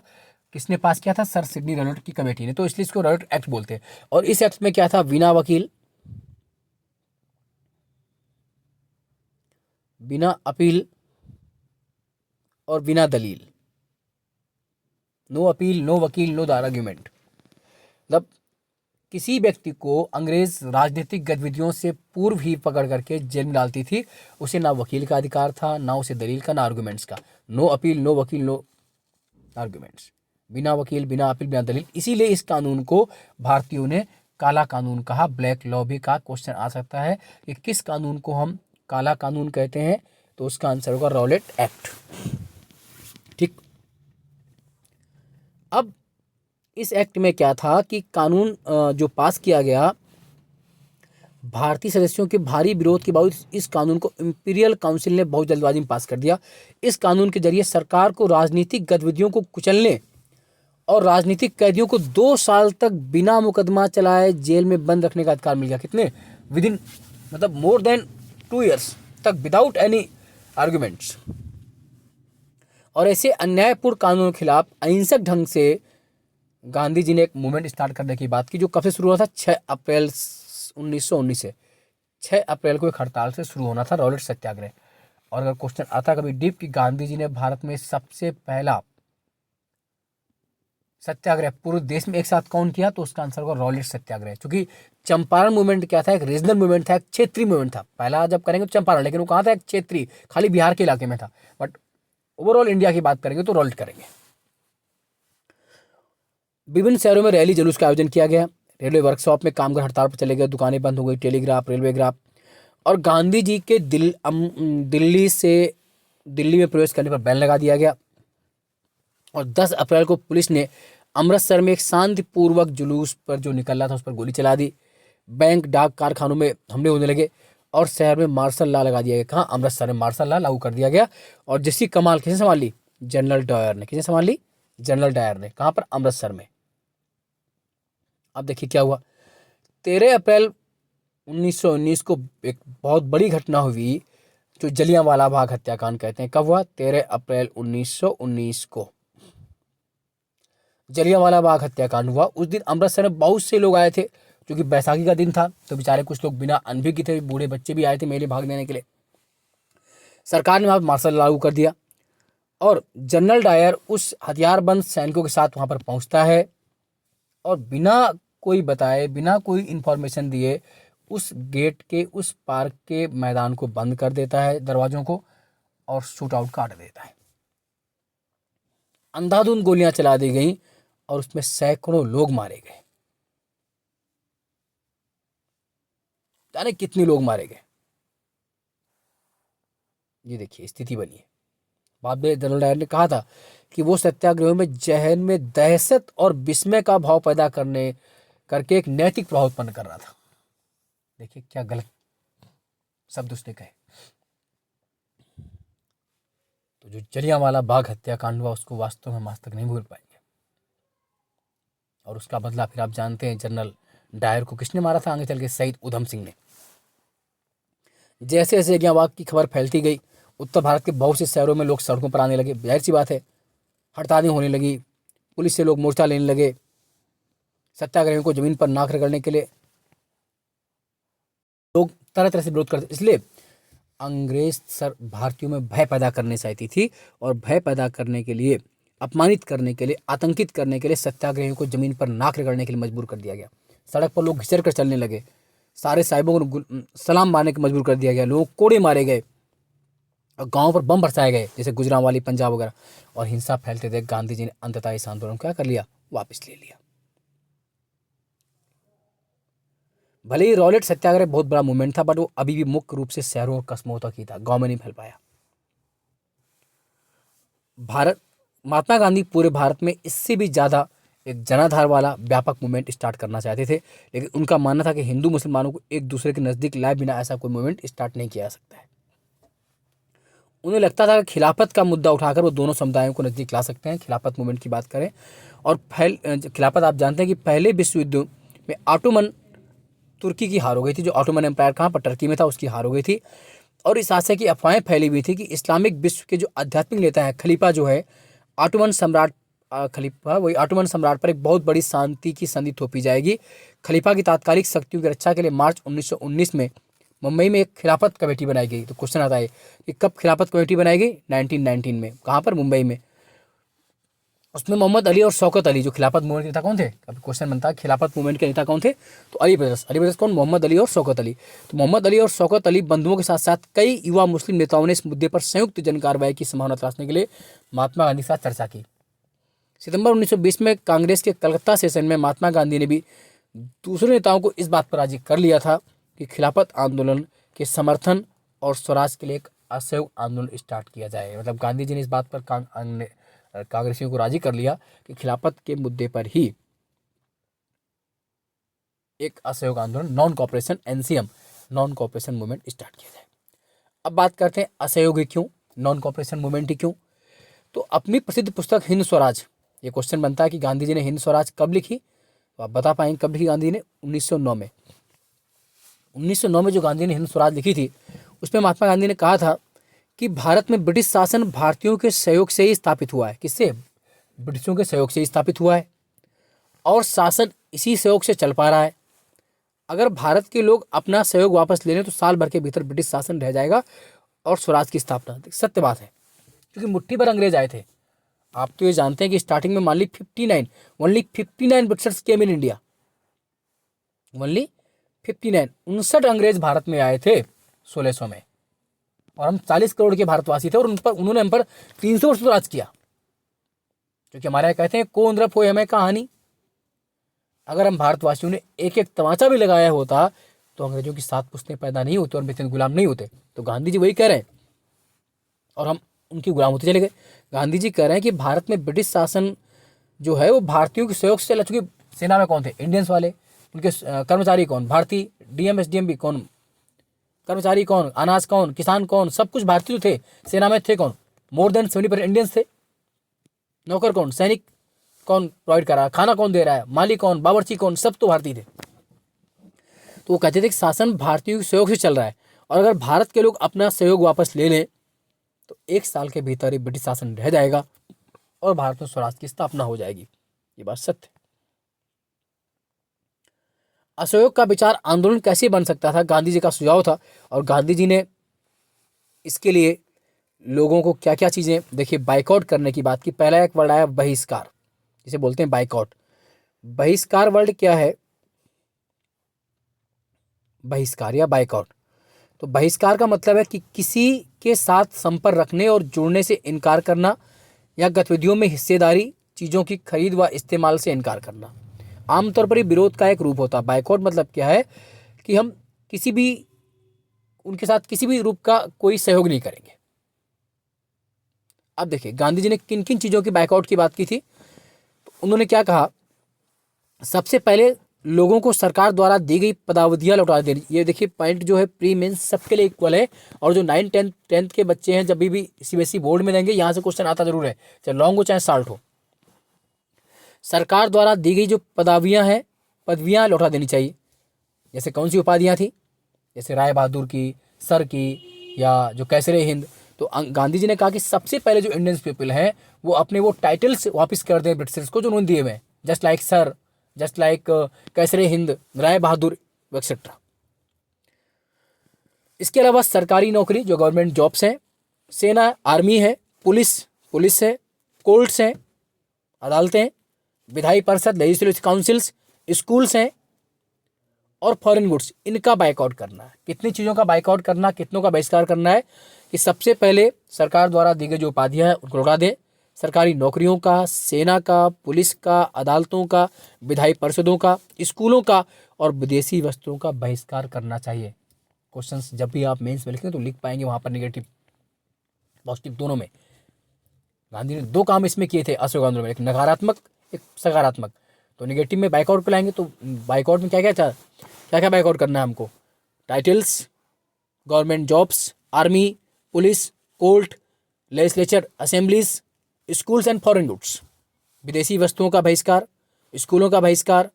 किसने पास किया था, सर सिडनी रॉलेट की कमेटी ने, तो इसलिए इसको रॉलेट एक्ट बोलते हैं। और इस एक्ट में क्या था, बिना वकील, बिना अपील और बिना दलील, नो अपील, नो वकील, नो आर्गुमेंट। मतलब किसी व्यक्ति को अंग्रेज राजनीतिक गतिविधियों से पूर्व ही पकड़ करके जेल में डालती थी, उसे ना वकील का अधिकार था, ना उसे दलील का, ना आर्गुमेंट्स का। नो अपील, नो वकील, नो आर्गुमेंट्स, बिना वकील, बिना अपील, बिना दलील। इसीलिए इस कानून को भारतीयों ने काला कानून कहा, ब्लैक लॉ भी कहा। क्वेश्चन आ सकता है कि किस कानून को हम काला कानून कहते हैं, तो उसका आंसर होगा रॉलेट एक्ट। ठीक, अब इस एक्ट में क्या था कि कानून जो पास किया गया, भारतीय सदस्यों के भारी विरोध के बावजूद इस कानून को इंपीरियल काउंसिल ने बहुत जल्दबाजी में पास कर दिया। इस कानून के जरिए सरकार को राजनीतिक गतिविधियों को कुचलने और राजनीतिक कैदियों को 2 साल तक बिना मुकदमा चलाए जेल में बंद रखने का अधिकार मिल गया। कितने, विद इन, मतलब मोर देन 2 ईयर्स तक, विदाउट एनी आर्गुमेंट्स। और ऐसे अन्यायपूर्ण कानूनों के खिलाफ अहिंसक ढंग से गांधी जी ने एक मूवमेंट स्टार्ट करने की बात की, जो कब से शुरू हुआ था, 6 अप्रैल 1919 से। 6 अप्रैल को एक हड़ताल से शुरू होना था रॉलेट सत्याग्रह। और अगर क्वेश्चन आता कभी डीप कि गांधी जी ने भारत में सबसे पहला सत्याग्रह पूरे देश में एक साथ कौन किया, तो उसका आंसर होगा रॉलेट सत्याग्रह। क्योंकि चंपारण मूवमेंट क्या था, एक रीजनल मूवमेंट था, एक क्षेत्रीय मूवमेंट था। पहला जब करेंगे तो चंपारण, लेकिन वो कहाँ था, एक क्षेत्रीय, खाली बिहार के इलाके में था। बट ओवरऑल इंडिया की बात करेंगे तो रॉलेट करेंगे। विभिन्न शहरों में रैली जुलूस का आयोजन किया गया, रेलवे वर्कशॉप में कामगार हड़ताल पर चले गए, दुकानें बंद हो गई, टेलीग्राफ, रेलवे ग्राफ। और गांधी जी के दिल्ली से दिल्ली में प्रवेश करने पर बैन लगा दिया गया। और 10 अप्रैल को पुलिस ने अमृतसर में एक शांतिपूर्वक जुलूस पर जो निकल रहा था उस पर गोली चला दी। बैंक डाक कारखानों में हमले होने लगे और शहर में मार्शल लॉ लगा दिया गया। कहाँ? अमृतसर में मार्शल लॉ लागू कर दिया गया। और जिसकी कमाल किसने संभाल ली? जनरल डायर ने। किसने संभाल ली? जनरल डायर ने। कहाँ पर? अमृतसर में। अब देखिए क्या हुआ। 13 अप्रैल 1919 को एक बहुत बड़ी घटना हुई जो जलियांवाला बाग हत्याकांड कहते हैं। कब हुआ? 13 अप्रैल 1919 को जलियांवाला बाग हत्याकांड हुआ। उस दिन अमृतसर में बहुत से लोग आए थे, क्योंकि बैसाखी का दिन था, तो बेचारे कुछ लोग बिना अनभिज्ञ के थे, बूढ़े बच्चे भी आए थे मेले भाग लेने के लिए। सरकार ने वहां मार्शल लागू कर दिया और जनरल डायर उस हथियारबंद सैनिकों के साथ वहां पर पहुंचता है और बिना कोई बताए, बिना कोई इंफॉर्मेशन दिए उस गेट के, उस पार्क के मैदान को बंद कर देता है, दरवाजों को, और शूट आउट काट देता है। अंधाधुंध गोलियां चला दी गई और उसमें सैकड़ों लोग मारे गए। जाने कितने लोग मारे गए। ये देखिए स्थिति बनी है। बाद में जनरल डायर ने कहा था कि वो सत्याग्रह में जहन में दहशत और विस्मय का भाव पैदा करने करके एक नैतिक प्रभाव उत्पन्न कर रहा था। देखिए क्या गलत शब्द उसने कहे। तो जो जलियांवाला बाग हत्याकांड हुआ उसको वास्तव में हम आज तक नहीं भूल पाएंगे। और उसका बदला फिर आप जानते हैं जनरल डायर को किसने मारा था आगे चल के? शहीद उधम सिंह ने। जैसे जैसे जलियांवाला की खबर फैलती गई, उत्तर भारत के बहुत से शहरों में लोग सड़कों पर आने लगे। जाहिर सी बात है, हड़तालें होने लगी, पुलिस से लोग मोर्चा लेने लगे, सत्याग्रहियों को जमीन पर नाक रगड़ने के लिए लोग तरह तरह से विरोध करते। इसलिए अंग्रेज सर भारतीयों में भय पैदा करने चाहती थी और भय पैदा करने के लिए, अपमानित करने के लिए, आतंकित करने के लिए सत्याग्रहियों को जमीन पर नाक रगड़ने के लिए मजबूर कर दिया गया। सड़क पर लोग घिसर कर चलने लगे, सारे साहिबों को सलाम मारने के मजबूर कर दिया गया, लोगों को कोड़े मारे गए और गाँव पर बम बरसाए गए, जैसे गुजरांवाली पंजाब वगैरह। और हिंसा फैलते थे। गांधी जी ने अंततः इस आंदोलन को क्या कर लिया? वापस ले लिया। भले ही रॉलेट सत्याग्रह बहुत बड़ा मूवमेंट था, बट वो अभी भी मुख्य रूप से शहरों और कस्बों तक ही था, गांव में नहीं फैल पाया। भारत महात्मा गांधी पूरे भारत में इससे भी ज़्यादा एक जनाधार वाला व्यापक मूवमेंट स्टार्ट करना चाहते थे, लेकिन उनका मानना था कि हिंदू मुसलमानों को एक दूसरे के नज़दीक लाए बिना ऐसा कोई मूवमेंट स्टार्ट नहीं किया जा सकता है। उन्हें लगता था कि खिलाफत का मुद्दा उठाकर वो दोनों समुदायों को नज़दीक ला सकते हैं। खिलाफत मूवमेंट की बात करें और खिलाफत, आप जानते हैं कि पहले विश्व युद्ध में ऑटोमन तुर्की की हार हो गई थी। जो ऑटोमन एम्पायर कहाँ पर? टर्की में था, उसकी हार हो गई थी। और इस आशय की अफवाहें फैली हुई थी कि इस्लामिक विश्व के जो आध्यात्मिक नेता हैं, खलीफा जो है ऑटोमन सम्राट, खलीफा वही ऑटोमन सम्राट पर एक बहुत बड़ी शांति की संधि थोपी जाएगी। खलीफा की तात्कालिक शक्तियों की रक्षा के लिए मार्च 1919 में मुंबई में एक खिलाफत कमेटी बनाई गई। तो क्वेश्चन आता है कि कब खिलाफत कमेटी बनाई गई? 1919 में। कहाँ पर? मुंबई में। उसमें मोहम्मद अली और शौकत अली, जो खिलाफत मूवमेंट के नेता कौन थे? अभी क्वेश्चन बनता है खिलाफत मूवमेंट के नेता कौन थे? तो अली ब्रदर्स। अली ब्रदर्स कौन? मोहम्मद अली और शौकत अली। तो मोहम्मद अली और शौकत अली बंधुओं के साथ साथ कई युवा मुस्लिम नेताओं ने इस मुद्दे पर संयुक्त जन कार्रवाई की संभावना तलाशने के लिए महात्मा गांधी के साथ चर्चा की। सितंबर 1920 में कांग्रेस के कलकत्ता सेशन में महात्मा गांधी ने भी दूसरे नेताओं को इस बात पर राजी कर लिया था कि खिलाफत आंदोलन के समर्थन और स्वराज के लिए एक असहयोग आंदोलन स्टार्ट किया जाए। मतलब गांधी जी ने इस बात पर कांग्रेसियों को राजी कर लिया कि खिलाफत के मुद्दे पर ही एक असहयोग आंदोलन, non cooperation, NCM, non cooperation movement start किया जाए। अब बात करते हैं असहयोग ही क्यों, नॉन कॉपरेशन मूवमेंट ही क्यों। तो अपनी प्रसिद्ध पुस्तक हिंद स्वराज, ये क्वेश्चन बनता है कि गांधी जी ने हिंद स्वराज कब लिखी? तो आप बता पाएंगे कब लिखी गांधी जी ने? 1909 में। 1909 में जो गांधी ने हिंद स्वराज लिखी थी, उसमें महात्मा गांधी ने कहा था कि भारत में ब्रिटिश शासन भारतीयों के सहयोग से ही स्थापित हुआ है। किससे? ब्रिटिशों के सहयोग से ही स्थापित हुआ है और शासन इसी सहयोग से चल पा रहा है। अगर भारत के लोग अपना सहयोग वापस ले लें तो साल भर के भीतर ब्रिटिश शासन रह जाएगा और स्वराज की स्थापना। सत्य बात है, क्योंकि मुट्ठी भर अंग्रेज आए थे। आप तो ये जानते हैं कि स्टार्टिंग में मान ली 59, only 59 Britishers came in India, only 59, 59 अंग्रेज भारत में आए थे 1600 में, और हम 40 करोड़ के भारतवासी थे और उन्होंने हम पर 300 वर्ष राज किया। क्योंकि हमारे यहाँ कहते हैं कौन द्रफ हो हमें कहानी। अगर हम भारतवासियों ने एक एक तमाचा भी लगाया होता तो अंग्रेजों की 7 पुश्तें पैदा नहीं होती और हम इतने गुलाम नहीं होते। तो गांधी जी वही कह रहे हैं और हम उनकी गुलाम होते चले गए। गांधी जी कह रहे हैं कि भारत में ब्रिटिश शासन जो है वो भारतीयों के सहयोग से चला, चूंकि सेना में कौन थे, इंडियंस वाले, उनके कर्मचारी कौन, भारतीय, डीएम एसडीएम भी कौन, कर्मचारी कौन, अनाज कौन, किसान कौन, सब कुछ भारतीय थे। सेना में थे कौन, मोर देन 70% इंडियंस थे। नौकर कौन, सैनिक कौन प्रोवाइड कर रहा है, खाना कौन दे रहा है, माली कौन, बावर्ची कौन, सब तो भारतीय थे। तो वो कहते थे कि शासन भारतीयों के सहयोग से चल रहा है, और अगर भारत के लोग अपना सहयोग वापस ले लें तो 1 साल के भीतर ही ब्रिटिश शासन रह जाएगा और भारत में स्वराज की स्थापना हो जाएगी। ये बात सत्य है। असहयोग का विचार आंदोलन कैसे बन सकता था, गांधी जी का सुझाव था, और गांधी जी ने इसके लिए लोगों को क्या क्या चीज़ें, देखिए बाइकआउट करने की बात की। पहला एक वर्ड आया बहिष्कार, जिसे बोलते हैं बाइकआउट। बहिष्कार वर्ड क्या है, बहिष्कार या बाइकआउट। तो बहिष्कार का मतलब है कि किसी के साथ संपर्क रखने और जुड़ने से इनकार करना, या गतिविधियों में हिस्सेदारी, चीज़ों की खरीद व इस्तेमाल से इनकार करना। आमतौर पर ये विरोध का एक रूप होता है। बाइकआउट मतलब क्या है कि हम किसी भी, उनके साथ किसी भी रूप का कोई सहयोग नहीं करेंगे। अब देखिए गांधी जी ने किन किन चीज़ों की बाइकआउट की बात की थी। तो उन्होंने क्या कहा, सबसे पहले लोगों को सरकार द्वारा दी गई पदावधियाँ लौटा देनी। ये देखिए पॉइंट जो है प्री मेंस सबके लिए इक्वल है, और जो 9, 10th के बच्चे हैं जब भी सीबीएसई बोर्ड में देंगे यहाँ से क्वेश्चन आता जरूर है, चाहे लॉन्ग हो चाहे शॉर्ट हो। सरकार द्वारा दी गई जो पदवियाँ लौटा देनी चाहिए। जैसे कौन सी उपाधियाँ थी, जैसे राय बहादुर की, सर की, या जो कैसरे हिंद। तो गांधी जी ने कहा कि सबसे पहले जो इंडियन पीपल हैं वो अपने वो टाइटल्स वापस कर दें ब्रिटिशर्स को जो उन्होंने दिए हुए हैं, just like sir, just like कैसरे हिंद, राय बहादुर एक्सेट्रा। इसके अलावा सरकारी नौकरी जो गवर्नमेंट जॉब्स हैं, सेना आर्मी है, पुलिस है, कोर्ट्स हैं अदालतें, विधायी परिषद लेजिस्लेटिव काउंसिल्स, स्कूल्स हैं, और फॉरेन गुड्स, इनका बाइकआउट करना है। कितनी चीज़ों का बाइकआउट करना, कितनों का बहिष्कार करना है कि सबसे पहले सरकार द्वारा दी गई जो उपाधियाँ हैं उनको लौटा दें, सरकारी नौकरियों का, सेना का, पुलिस का, अदालतों का, विधायी परिषदों का, स्कूलों का, और विदेशी वस्तुओं का बहिष्कार करना चाहिए। क्वेश्चंस जब भी आप मेंस में लिखें तो लिख पाएंगे वहाँ पर निगेटिव पॉजिटिव दोनों में। गांधी ने 2 काम इसमें किए थे असहयोग आंदोलन में, एक नकारात्मक एक सकारात्मक। तो निगेटिव में बाइकआउट पे लाएंगे, तो बाइकआउट में क्या क्या बाइकआउट करना है हमको, titles, government jobs, army, police, court, legislature assemblies, schools and foreign goods. विदेशी वस्तुओं का बहिष्कार, स्कूलों का बहिष्कार,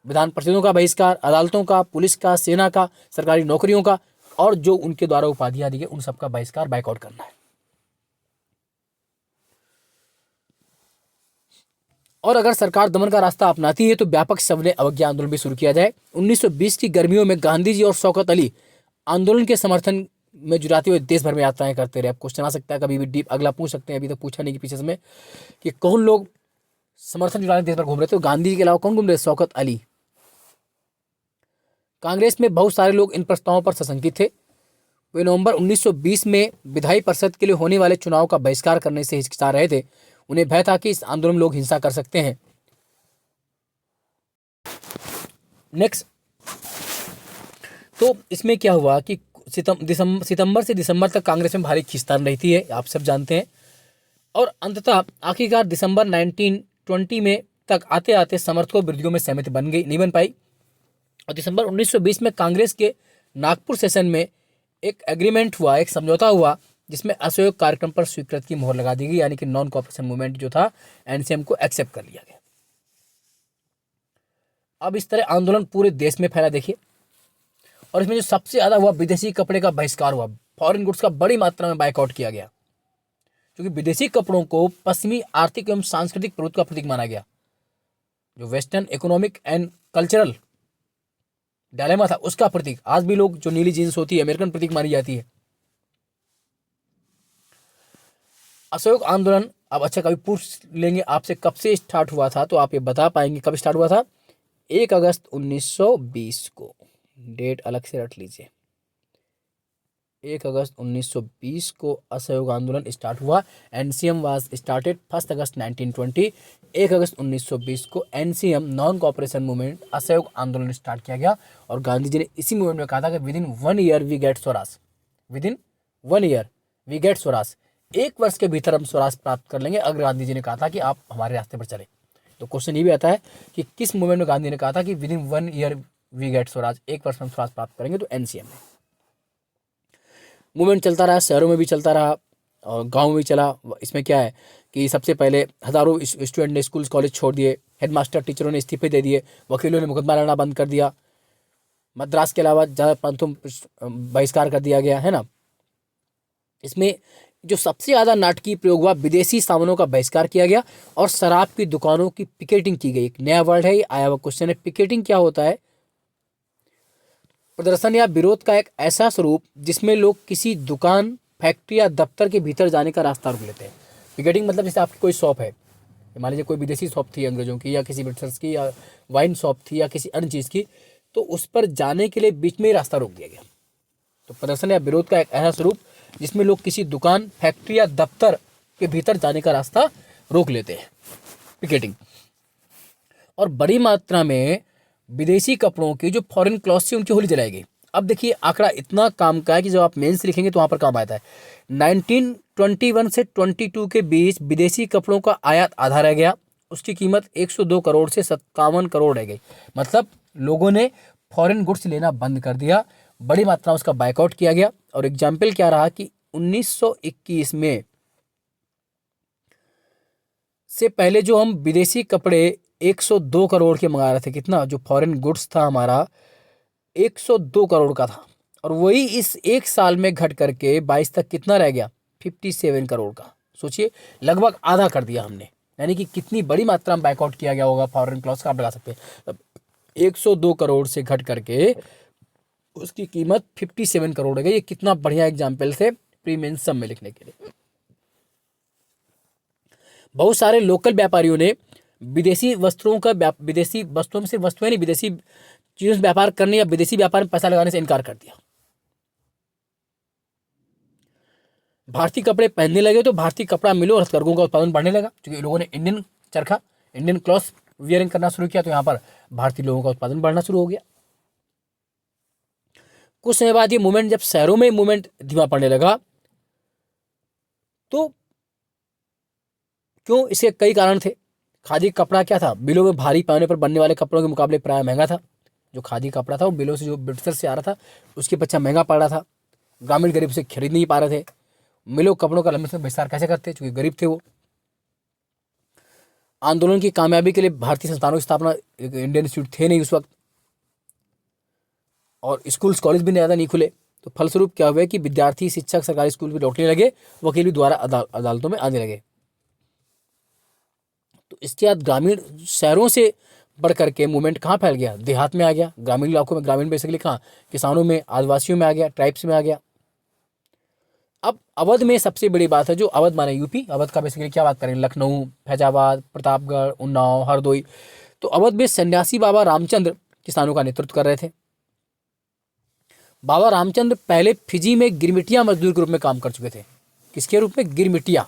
विधान परिषदों का बहिष्कार, अदालतों का, पुलिस का, सेना का, सरकारी नौकरियों का, और जो उनके द्वारा उपाधियां दी गई उन सबका बहिष्कार, बाइकआउट करना है। और अगर सरकार दमन का रास्ता अपनाती है तो व्यापक शवने अवज्ञा आंदोलन भी शुरू किया जाए। 1920 की गर्मियों में गांधी जी और शौकत अली आंदोलन के समर्थन में जुटाते हुए देश भर में यात्राएं करते रहे। अब क्वेश्चन आ सकता है कभी भी डीप, अगला पूछ सकते हैं, अभी तक पूछा नहीं कि पीछे में कि कौन लोग समर्थन जुटाने देश भर घूम रहे थे। तो गांधी जी के अलावा कौन घूम रहे, शौकत अली। कांग्रेस में बहुत सारे लोग इन प्रस्तावों पर सशंकित थे। वे नवंबर 1920 में विधायी परिषद के लिए होने वाले चुनाव का बहिष्कार करने से हिचकिचा रहे थे। उन्हें भय था कि इस आंदोलन में लोग हिंसा कर सकते हैं। नेक्स्ट, तो इसमें क्या हुआ कि सितंबर से दिसंबर तक कांग्रेस में भारी खींचतान रहती है, आप सब जानते हैं। और अंततः आखिरकार दिसंबर 1920 में तक आते आते समर्थकों विरोधियों में सहमति नहीं बन पाई। और दिसंबर 1920 में कांग्रेस के नागपुर सेशन में एक एग्रीमेंट हुआ, एक समझौता हुआ, जिसमें असहयोग कार्यक्रम पर स्वीकृति की मोहर लगा दी गई, यानी कि नॉन कॉपरेशन मूवमेंट जो था एनसीएम को एक्सेप्ट कर लिया गया। अब इस तरह आंदोलन पूरे देश में फैला देखिए। और इसमें जो सबसे ज्यादा हुआ, विदेशी कपड़े का बहिष्कार हुआ, फॉरेन गुड्स का बड़ी मात्रा में बाइकआउट किया गया, क्योंकि विदेशी कपड़ों को पश्चिमी आर्थिक एवं सांस्कृतिक प्रभुत्व का प्रतीक माना गया। जो western economic and cultural dilemma था उसका प्रतीक। आज भी लोग जो नीली जींस होती है अमेरिकन प्रतीक मानी जाती है। असहयोग आंदोलन, अब अच्छा कभी पूछ लेंगे आपसे कब से स्टार्ट हुआ था, तो आप ये बता पाएंगे कब स्टार्ट हुआ था। 1 अगस्त 1920 को, डेट अलग से रट लीजिए। 1 अगस्त 1920 को असहयोग आंदोलन स्टार्ट हुआ। एनसीएम वाज स्टार्टेड 1 अगस्त 1920। 1 अगस्त 1920 को एनसीएम नॉन कॉपरेशन मूवमेंट असहयोग आंदोलन स्टार्ट किया गया। और गांधी जी ने इसी मूवमेंट में कहा था कि within 1 year we get swaraj, within 1 year we get swaraj, 1 वर्ष के भीतर हम स्वराज प्राप्त कर लेंगे, अगर गांधी जी ने कहा था कि आप हमारे रास्ते पर चले। तो क्वेश्चन ये भी आता है कि किस मूवमेंट में गांधी ने कहा था कि within 1 year we get swaraj, 1 वर्ष में हम स्वराज प्राप्त करेंगे। तो एनसीएम में मूवमेंट चलता रहा, शहरों में भी चलता रहा और गाँव में भी चला। इसमें क्या है कि सबसे पहले हज़ारों स्टूडेंट ने स्कूल कॉलेज छोड़ दिए, हेडमास्टर टीचरों ने इस्तीफे दे दिए, वकीलों ने मुकदमा लड़ना बंद कर दिया, मद्रास के अलावा ज़्यादा प्रांतों में बहिष्कार कर दिया गया है ना। इसमें जो सबसे ज़्यादा नाटकीय प्रयोग हुआ, विदेशी सामानों का बहिष्कार किया गया और शराब की दुकानों की पिकेटिंग की गई। एक नया वर्ड है, ये आया हुआ क्वेश्चन है। पिकेटिंग क्या होता है? प्रदर्शन या विरोध का एक ऐसा स्वरूप जिसमें लोग किसी दुकान, फैक्ट्री या दफ्तर के भीतर जाने का रास्ता रोक लेते हैं। पिकेटिंग मतलब जैसे आपकी कोई शॉप है, मान लीजिए कोई विदेशी शॉप थी अंग्रेजों की, या किसी ब्रिटिशर्स की, या वाइन शॉप थी, या किसी अन्य चीज़ की, तो उस पर जाने के लिए बीच में ही रास्ता रोक दिया गया। तो प्रदर्शन या विरोध का एक ऐसा स्वरूप जिसमें लोग किसी दुकान, फैक्ट्री या दफ्तर के भीतर जाने का रास्ता रोक लेते हैं, पिकेटिंग। और बड़ी मात्रा में विदेशी कपड़ों की जो फॉरेन क्लॉथ्स थी उनकी होली जलाई गई। अब देखिए आंकड़ा इतना काम का है कि जब आप मेंस लिखेंगे तो वहाँ पर काम आता है। 1921 से 22 के बीच विदेशी कपड़ों का आयात आधा रह गया, उसकी कीमत 102 करोड़ से 57 करोड़ रह गई। मतलब लोगों ने फॉरेन गुड्स लेना बंद कर दिया, बड़ी मात्रा में उसका बाइकआउट किया गया। और एग्जाम्पल क्या रहा कि 1921 में से पहले जो हम विदेशी कपड़े 102 करोड़ के मंगा रहे थे, कितना जो फॉरेन गुड्स था हमारा 102 करोड़ का था, और वही इस 1 साल में घट करके 22 तक कितना रह गया, 57 करोड़ का। सोचिए लगभग आधा कर दिया हमने, यानी कि कितनी बड़ी मात्रा में बाइकआउट किया गया होगा फॉरेन क्लॉथ्स का, आप लगा सकते हैं। अब 102 करोड़ से घट करके उसकी कीमत 57 करोड़ है। ये कितना बढ़िया एग्जाम्पल से प्री मेंस सब में लिखने के लिए। बहुत सारे लोकल व्यापारियों ने विदेशी वस्त्रों का विदेशी वस्तुओं में, सिर्फ वस्तुएं नहीं, विदेशी चीजों से व्यापार करने या विदेशी व्यापार में पैसा लगाने से इनकार कर दिया। भारतीय कपड़े पहनने लगे तो भारतीय कपड़ा मिलो और हथकरघों का उत्पादन बढ़ने लगा, क्योंकि लोगों ने इंडियन चरखा, इंडियन क्लॉथ वियरिंग करना शुरू किया, तो यहाँ पर भारतीय लोगों का उत्पादन बढ़ना शुरू हो गया। कुछ समय बाद ये मूवमेंट, जब शहरों में मूवमेंट धीमा पड़ने लगा, तो क्यों, इसके कई कारण थे। खादी कपड़ा क्या था, बिलों में भारी पैमाने पर बनने वाले कपड़ों के मुकाबले प्राय महंगा था। जो खादी कपड़ा था वो बिलों से, जो ब्रिटिशर से आ रहा था, उसके पीछे महंगा पड़ रहा था। ग्रामीण गरीब से खरीद नहीं पा रहे थे। मिलों कपड़ों का लंबे समय विस्तार कैसे करते, क्योंकि गरीब थे वो। आंदोलन की कामयाबी के लिए भारतीय संस्थानों की स्थापना, इंडियन इंस्टीट्यूट थे नहीं उस वक्त, और स्कूल्स कॉलेज भी ज़्यादा नहीं खुले। तो फलस्वरूप क्या हुआ कि विद्यार्थी, शिक्षक सरकारी स्कूल भी लौटने लगे, वकील भी द्वारा अदालतों में आने लगे। तो इसके बाद ग्रामीण शहरों से बढ़ करके मूवमेंट कहाँ फैल गया, देहात में आ गया, ग्रामीण इलाकों में। ग्रामीण बेसिकली कहाँ, किसानों में, आदिवासियों में आ गया, ट्राइब्स में आ गया। अब अवध में सबसे बड़ी बात है, जो अवध माने यूपी, अवध का बेसिकली क्या बात करें, लखनऊ, फैजाबाद, प्रतापगढ़, उन्नाव, हरदोई। तो अवध में सन्यासी बाबा रामचंद्र किसानों का नेतृत्व कर रहे थे। बाबा रामचंद्र पहले फिजी में गिरमिटिया मजदूर के रूप में काम कर चुके थे। किसके रूप में, गिरमिटिया।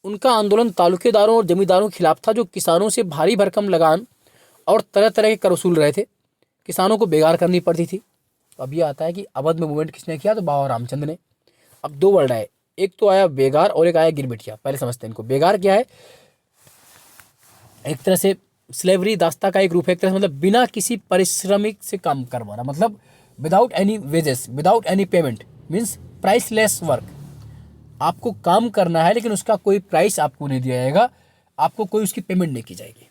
उनका आंदोलन तालुकेदारों और जमींदारों के खिलाफ था, जो किसानों से भारी भरकम लगान और तरह तरह के कर वसूल रहे थे। किसानों को बेगार करनी पड़ती थी। अब ये आता है कि अवध में मूवमेंट किसने किया, तो बाबा रामचंद्र ने। अब 2 वर्ड आए, एक तो आया बेगार और एक आया गिरमिटिया। पहले समझते हैं इनको। बेगार क्या है, एक तरह से स्लेवरी, दास्ता का एक रूप है, एक तरह से, मतलब बिना किसी परिश्रमिक से काम करवाना, मतलब without any wages, without any payment, means priceless work. आपको काम करना है लेकिन उसका कोई प्राइस आपको नहीं दिया जाएगा, आपको कोई उसकी पेमेंट नहीं की जाएगी।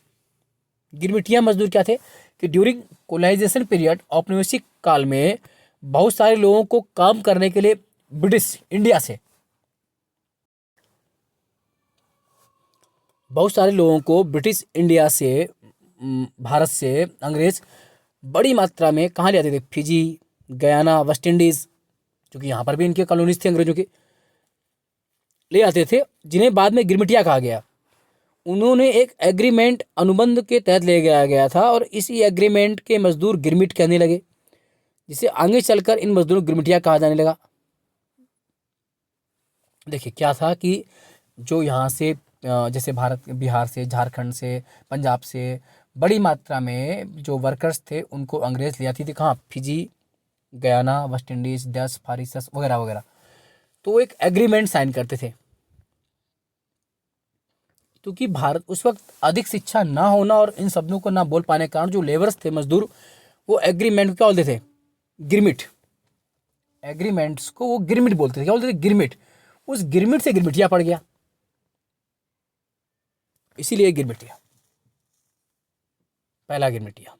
गिरमिटिया मजदूर क्या थे कि ड्यूरिंग कोलोनाइजेशन पीरियड, औपनिवेशिक काल में बहुत सारे लोगों को काम करने के लिए ब्रिटिश इंडिया से, बहुत सारे लोगों को ब्रिटिश इंडिया से, भारत से अंग्रेज बड़ी मात्रा में कहाँ ले आते थे, फिजी, गयाना, वेस्ट इंडीज़, क्योंकि यहाँ पर भी इनके कॉलोनीज थे अंग्रेजों के, ले आते थे, जिन्हें बाद में गिरमिटिया कहा गया। उन्होंने एक एग्रीमेंट, अनुबंध के तहत ले गया गया था, और इसी एग्रीमेंट के मजदूर गिरमिट कहने लगे, जिसे आगे चलकर इन मजदूरों को गिरमिटिया कहा जाने लगा। देखिए क्या था कि जो यहाँ से जैसे भारत, बिहार से, झारखंड से, पंजाब से बड़ी मात्रा में जो वर्कर्स थे उनको अंग्रेज ले आती थी, कहाँ, Fiji, Guyana, West Indies, Dutch, फारिसस वगैरह वगैरह। तो वो एक एग्रीमेंट साइन करते थे। क्योंकि भारत उस वक्त अधिक शिक्षा ना होना और इन शब्दों को ना बोल पाने के कारण जो लेबर्स थे, मजदूर, वो एग्रीमेंट को क्या बोलते थे? गिरमिट। एग्रीमेंट्स को वो गिरमिट बोलते थे। क्या बोलते थे? गिरमिट। उस गिरमिट से गिरमिटिया पड़ गया, इसीलिए गिरमिटिया, पहला गिरमिटिया।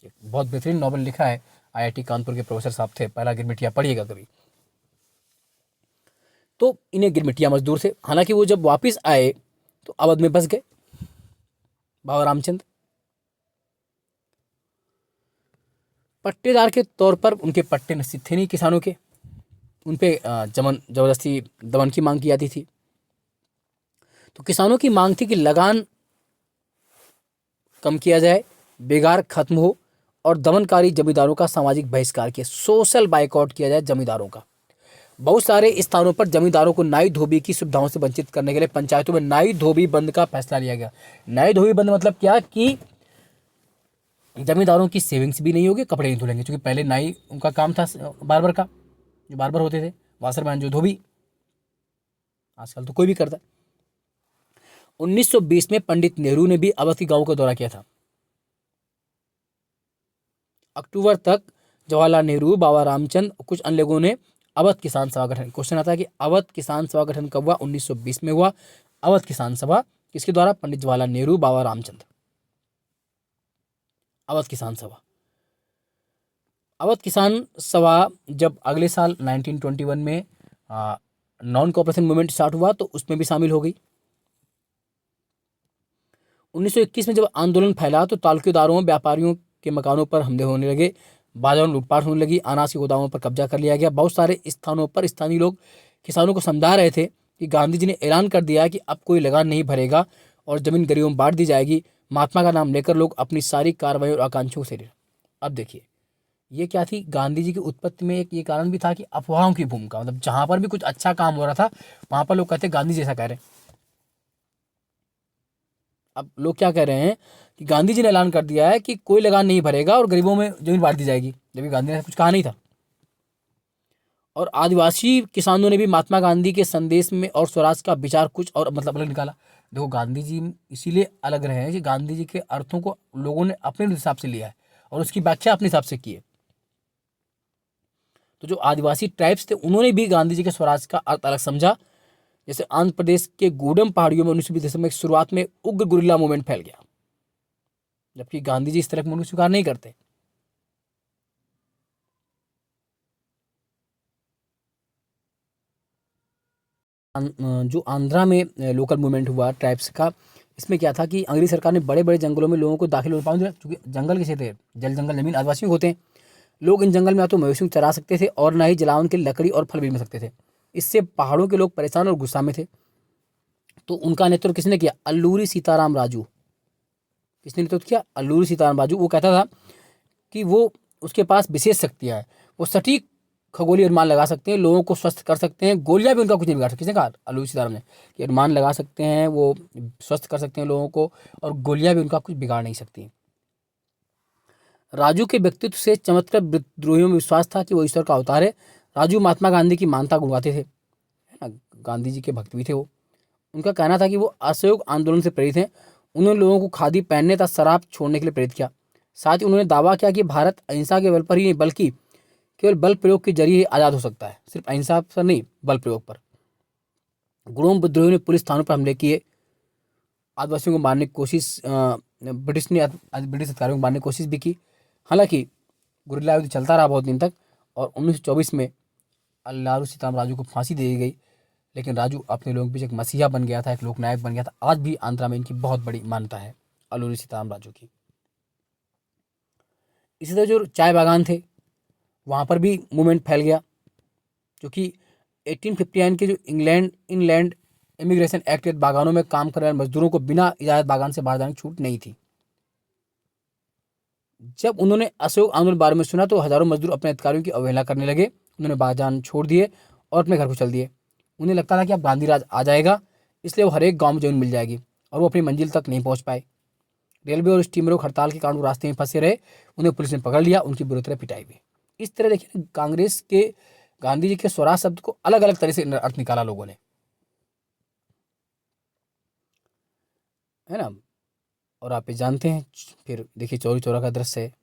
एक बहुत बेहतरीन नॉवल लिखा है, आईआईटी कानपुर के प्रोफेसर साहब थे, पहला गिरमिटिया, पढ़िएगा कभी। तो इन्हें गिरमिटिया मजदूर थे। हालांकि वो जब वापस आए तो अवध में बस गए बाबा रामचंद्र। पट्टेदार के तौर पर उनके पट्टे निश्चित थे नहीं किसानों के, उन पे जबरदस्ती दमन की मांग की जाती थी। तो किसानों की मांग थी कि लगान कम किया जाए, बेगार खत्म हो और दमनकारी जमींदारों का सामाजिक बहिष्कार किया, सोशल बाइकआउट किया जाए जमींदारों का। बहुत सारे स्थानों पर जमींदारों को नाई धोबी की सुविधाओं से वंचित करने के लिए पंचायतों में नाई धोबी बंद का फैसला लिया गया। नाई धोबी बंद मतलब क्या कि जमींदारों की सेविंग्स भी नहीं होगी, कपड़े नहीं धुलेंगे, क्योंकि पहले नाई उनका काम था बार्बर का, जो बार्बर होते थे, वाशरमैन जो धोबी, आजकल तो कोई भी करता है। 1920 में पंडित नेहरू ने भी अवध गांव का दौरा किया था। अक्टूबर तक जवाहरलाल नेहरू, बाबा रामचंद, कुछ अन्य लोगों ने अवध किसान सभा गठन। क्वेश्चन आता है कि अवध किसान सभा गठन कब हुआ? 1920 में हुआ अवध किसान सभा। किसके द्वारा? पंडित जवाहरलाल नेहरू, बाबा रामचंद। अवध किसान सभा। अवध किसान सभा जब अगले साल 1921 में नॉन कोऑपरेशन मूवमेंट स्टार्ट हुआ तो उसमें भी शामिल हो गई। 1921 में जब आंदोलन फैला तो तालुकेदारों, व्यापारियों के मकानों पर हमले होने लगे, बाजारों लूटपाट होने लगी, अनाज के गोदामों पर कब्जा कर लिया गया। बहुत सारे स्थानों पर स्थानीय लोग किसानों को समझा रहे थे कि गांधी जी ने ऐलान कर दिया कि अब कोई लगान नहीं भरेगा और जमीन गरीबों में बांट दी जाएगी। महात्मा का नाम लेकर लोग अपनी सारी कार्रवाई और आकांक्षाओं से। अब देखिए, ये क्या थी? गांधी जी की उत्पत्ति में एक ये कारण भी था कि अफवाहों की भूमिका, मतलब जहां पर भी कुछ अच्छा काम हो रहा था वहां पर लोग कहते गांधी जैसा कह रहे हैं। अब लोग क्या कह रहे हैं कि गांधी जी ने ऐलान कर दिया है कि कोई लगान नहीं भरेगा और गरीबों में जमीन बांट दी जाएगी, जबकि गांधी ने कुछ कहा नहीं था। और आदिवासी किसानों ने भी महात्मा गांधी के संदेश में और स्वराज का विचार कुछ और मतलब अलग निकाला। देखो, गांधी जी इसीलिए अलग रहे हैं कि गांधी जी के अर्थों को लोगों ने अपने हिसाब से लिया है और उसकी व्याख्या अपने हिसाब से की है। तो जो आदिवासी ट्राइब्स थे उन्होंने भी गांधी जी के स्वराज का अर्थ अलग समझा। जैसे आंध्र प्रदेश के गूडम पहाड़ियों में 1920 दशक में शुरुआत में उग्र गुरिल्ला मूवमेंट फैल गया, जबकि गांधी जी इस तरह के मूवमेंट स्वीकार नहीं करते। जो आंध्रा में लोकल मूवमेंट हुआ ट्राइब्स का, इसमें क्या था कि अंग्रेज सरकार ने बड़े बड़े जंगलों में लोगों को दाखिल होने पाया, क्योंकि जंगल किसे थे? जल जंगल जमीन आदिवासियों होते हैं। लोग इन जंगल में ना तो मवेशियों को चरा सकते थे और ना ही जलावन के लकड़ी और फल भी मिल सकते थे। इससे पहाड़ों के लोग परेशान और गुस्सा में थे। तो उनका नेतृत्व किसने किया? अल्लूरी सीताराम राजू। किसने नेतृत्व किया? अल्लूरी सीताराम राजू। वो कहता था कि वो उसके पास विशेष शक्तियाँ हैं, वो सटीक खगोलीय अनुमान लगा सकते हैं, लोगों को स्वस्थ कर सकते हैं, गोलियां भी उनका कुछ नहीं बिगाड़ सकती। किसने कहा? अल्लूरी सीताराम ने, कि अनुमान लगा सकते हैं, वो स्वस्थ कर सकते हैं लोगों को, और गोलियां भी उनका कुछ बिगाड़ नहीं सकती। राजू के व्यक्तित्व से चमत्कार विद्रोहियों में विश्वास था कि वो ईश्वर का अवतार है। राजू महात्मा गांधी की मानता गुणगाते थे, है ना, गांधी जी के भक्त भी थे वो। उनका कहना था कि वो असहयोग आंदोलन से प्रेरित हैं। उन्होंने लोगों को खादी पहनने तथा शराब छोड़ने के लिए प्रेरित किया। साथ ही उन्होंने दावा किया कि भारत अहिंसा के बल पर ही नहीं बल्कि केवल बल प्रयोग के जरिए आज़ाद हो सकता है। सिर्फ अहिंसा पर नहीं, बल प्रयोग पर। गुणों विद्रोहियों ने पुलिस थानों पर हमले किए, आदिवासियों को मारने की कोशिश, ब्रिटिश अधिकारियों को मारने की कोशिश भी की। हालांकि गुरिल्ला युद्ध चलता रहा बहुत दिन तक और 1924 में अल्लारू सीताराम राजू को फांसी दे दी गई। लेकिन राजू अपने लोगों के बीच एक मसीहा बन गया था, एक लोकनायक बन गया था। आज भी आंध्रा में इनकी बहुत बड़ी मान्यता है अल्लूरी सीताराम राजू की। इसी तरह जो चाय बागान थे वहाँ पर भी मूवमेंट फैल गया, क्योंकि 1859 के जो इंग्लैंड इनलैंड इमिग्रेशन एक्ट के बागानों में काम कर रहे मजदूरों को बिना इजाज़त बागान से बाहर जाने की छूट नहीं थी। जब उन्होंने असहयोग आंदोलन के बारे में सुना तो हजारों मजदूर अपने अधिकारियों की अवहेलना करने लगे। उन्होंने बागान छोड़ दिए और अपने घर को चल दिए। उन्हें लगता था कि अब गांधी राज आ जाएगा, इसलिए वो हर एक गाँव में जमीन मिल जाएगी, और वो अपनी मंजिल तक नहीं पहुँच पाए। रेलवे और स्टीमरों हड़ताल के कारण वो रास्ते में फंसे रहे। उन्हें पुलिस ने पकड़ लिया, उनकी बुरी तरह पिटाई हुई। इस तरह देखिए कांग्रेस के गांधी जी के स्वराज शब्द को अलग अलग तरह से अर्थ निकाला लोगों ने, है ना। और आप ये जानते हैं, फिर देखिए चौरी चौरा का दृश्य है।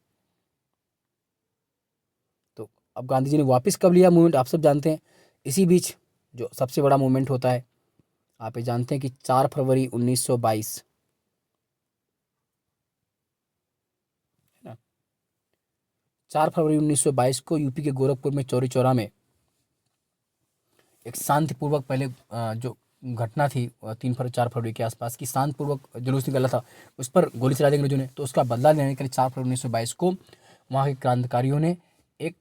तो अब गांधी जी ने वापस कब लिया मूवमेंट आप सब जानते हैं। इसी बीच जो सबसे बड़ा मूवमेंट होता है, आप ये जानते हैं कि 4 फरवरी 1922, है ना, 4 फरवरी 1922 को यूपी के गोरखपुर में चौरी चौरा में एक शांतिपूर्वक पहले जो घटना थी 4 फरवरी के आसपास की शांतिपूर्वक जुलूस निकला था, उस पर गोली चला दी अंग्रेजों ने। तो उसका बदला लेने के लिए 4 फरवरी 1922 को वहाँ के क्रांतिकारियों ने एक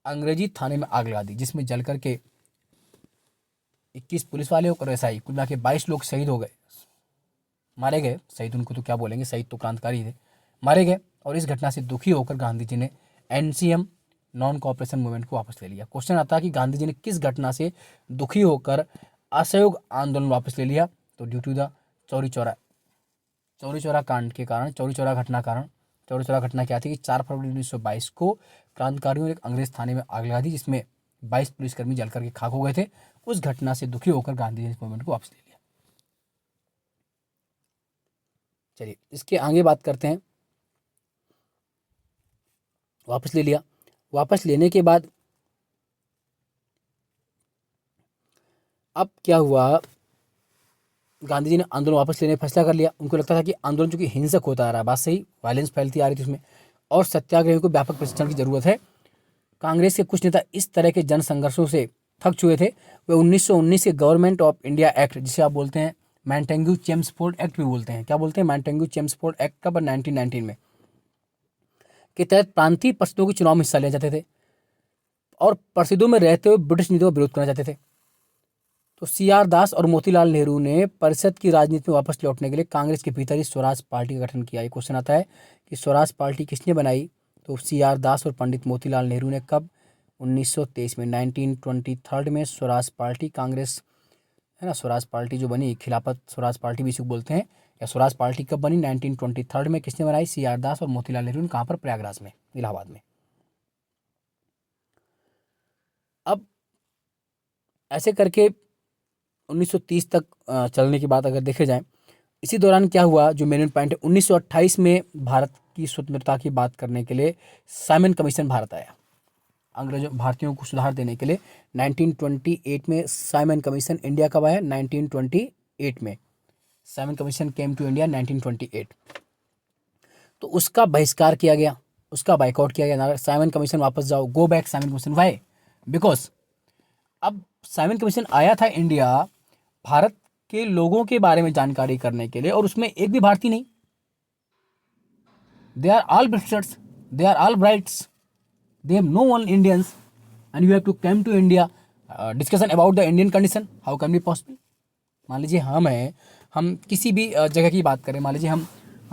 अंग्रेजी थाने में आग लगा दी, जिसमें जल करके 21 पुलिस वाले और एसआई कुल मिला के 22 लोग शहीद हो गए, मारे गए। शहीद उनको तो क्या बोलेंगे, शहीद तो क्रांतिकारी थे, मारे गए। और इस घटना से दुखी होकर गांधी जी ने एनसीएम नॉन कॉपरेशन मूवमेंट को वापस ले लिया। क्वेश्चन आता है कि गांधी जी ने किस घटना से दुखी होकर असहयोग आंदोलन वापस ले लिया। तो due to the Chauri Chaura कांड के कारण, चौरी चौरा घटना क्या थी कि 4 फरवरी 1922 को क्रांतिकारियों ने एक अंग्रेज थाने में आग लगा दी, जिसमें 22 पुलिसकर्मी जलकर के खाक हो गए थे। उस घटना से दुखी होकर गांधी जी ने इस मूवमेंट को वापस ले लिया। चलिए इसके आगे बात करते हैं। वापस ले लिया, वापस लेने के बाद अब क्या हुआ, गांधी जी ने आंदोलन वापस लेने का फैसला कर लिया। उनको लगता था कि आंदोलन चूंकि हिंसक होता आ रहा है, बात सही, वायलेंस फैलती आ रही थी उसमें, और सत्याग्रहियों को व्यापक प्रशिक्षण की जरूरत है। कांग्रेस के कुछ नेता इस तरह के जन संघर्षों से थक चुके थे। वे 1919 के गवर्नमेंट ऑफ इंडिया एक्ट, जिसे आप बोलते हैं मैंटेंग्यू चेम्सफोर्ड एक्ट भी बोलते हैं, क्या बोलते हैं, मैंटेंग्यू चेम्सफोर्ड एक्ट का 1919 में, के तहत प्रांतीय परिषदों के चुनाव में हिस्सा ले जाते थे और परिषदों में रहते हुए ब्रिटिश नीतियों का विरोध करना चाहते थे। तो सीआर दास और मोतीलाल नेहरू ने परिषद की राजनीति में वापस लौटने के लिए कांग्रेस के भीतर ही स्वराज पार्टी का गठन किया। ये क्वेश्चन आता है कि स्वराज पार्टी किसने बनाई। तो सीआर दास और पंडित मोतीलाल नेहरू ने कब, 1923 में, 1923 में स्वराज पार्टी, कांग्रेस, है ना, स्वराज पार्टी जो बनी, खिलाफत स्वराज पार्टी भी इसको बोलते हैं, या स्वराज पार्टी कब बनी, 1923 में। किसने बनाई, सीआर दास और मोतीलाल नेहरू ने। कहाँ पर, प्रयागराज में, इलाहाबाद में। अब ऐसे करके 1930 तक चलने की बात अगर देखे जाए, इसी दौरान क्या हुआ, जो मेन पॉइंट है, 1928 में भारत की स्वतंत्रता की बात करने के लिए साइमन कमीशन भारत आया, अंग्रेजों भारतीयों को सुधार देने के लिए। 1928 में साइमन कमीशन इंडिया कब आया, 1928 में Simon commission came to India, 1928। तो उसका बहिष्कार किया गया, उसका बाइकआउट किया गया। साइमन कमीशन वापस जाओ, go back Simon commission. Why, because अब साइमन कमीशन आया था इंडिया भारत के लोगों के बारे में जानकारी करने के लिए, और उसमें एक भी भारतीय नहीं। They are all britishers, they are all brights, they have no one Indians, and you have to come to India, discussion about the Indian condition, how can be possible। मान लीजिए हम किसी भी जगह की बात करें, मान लीजिए हम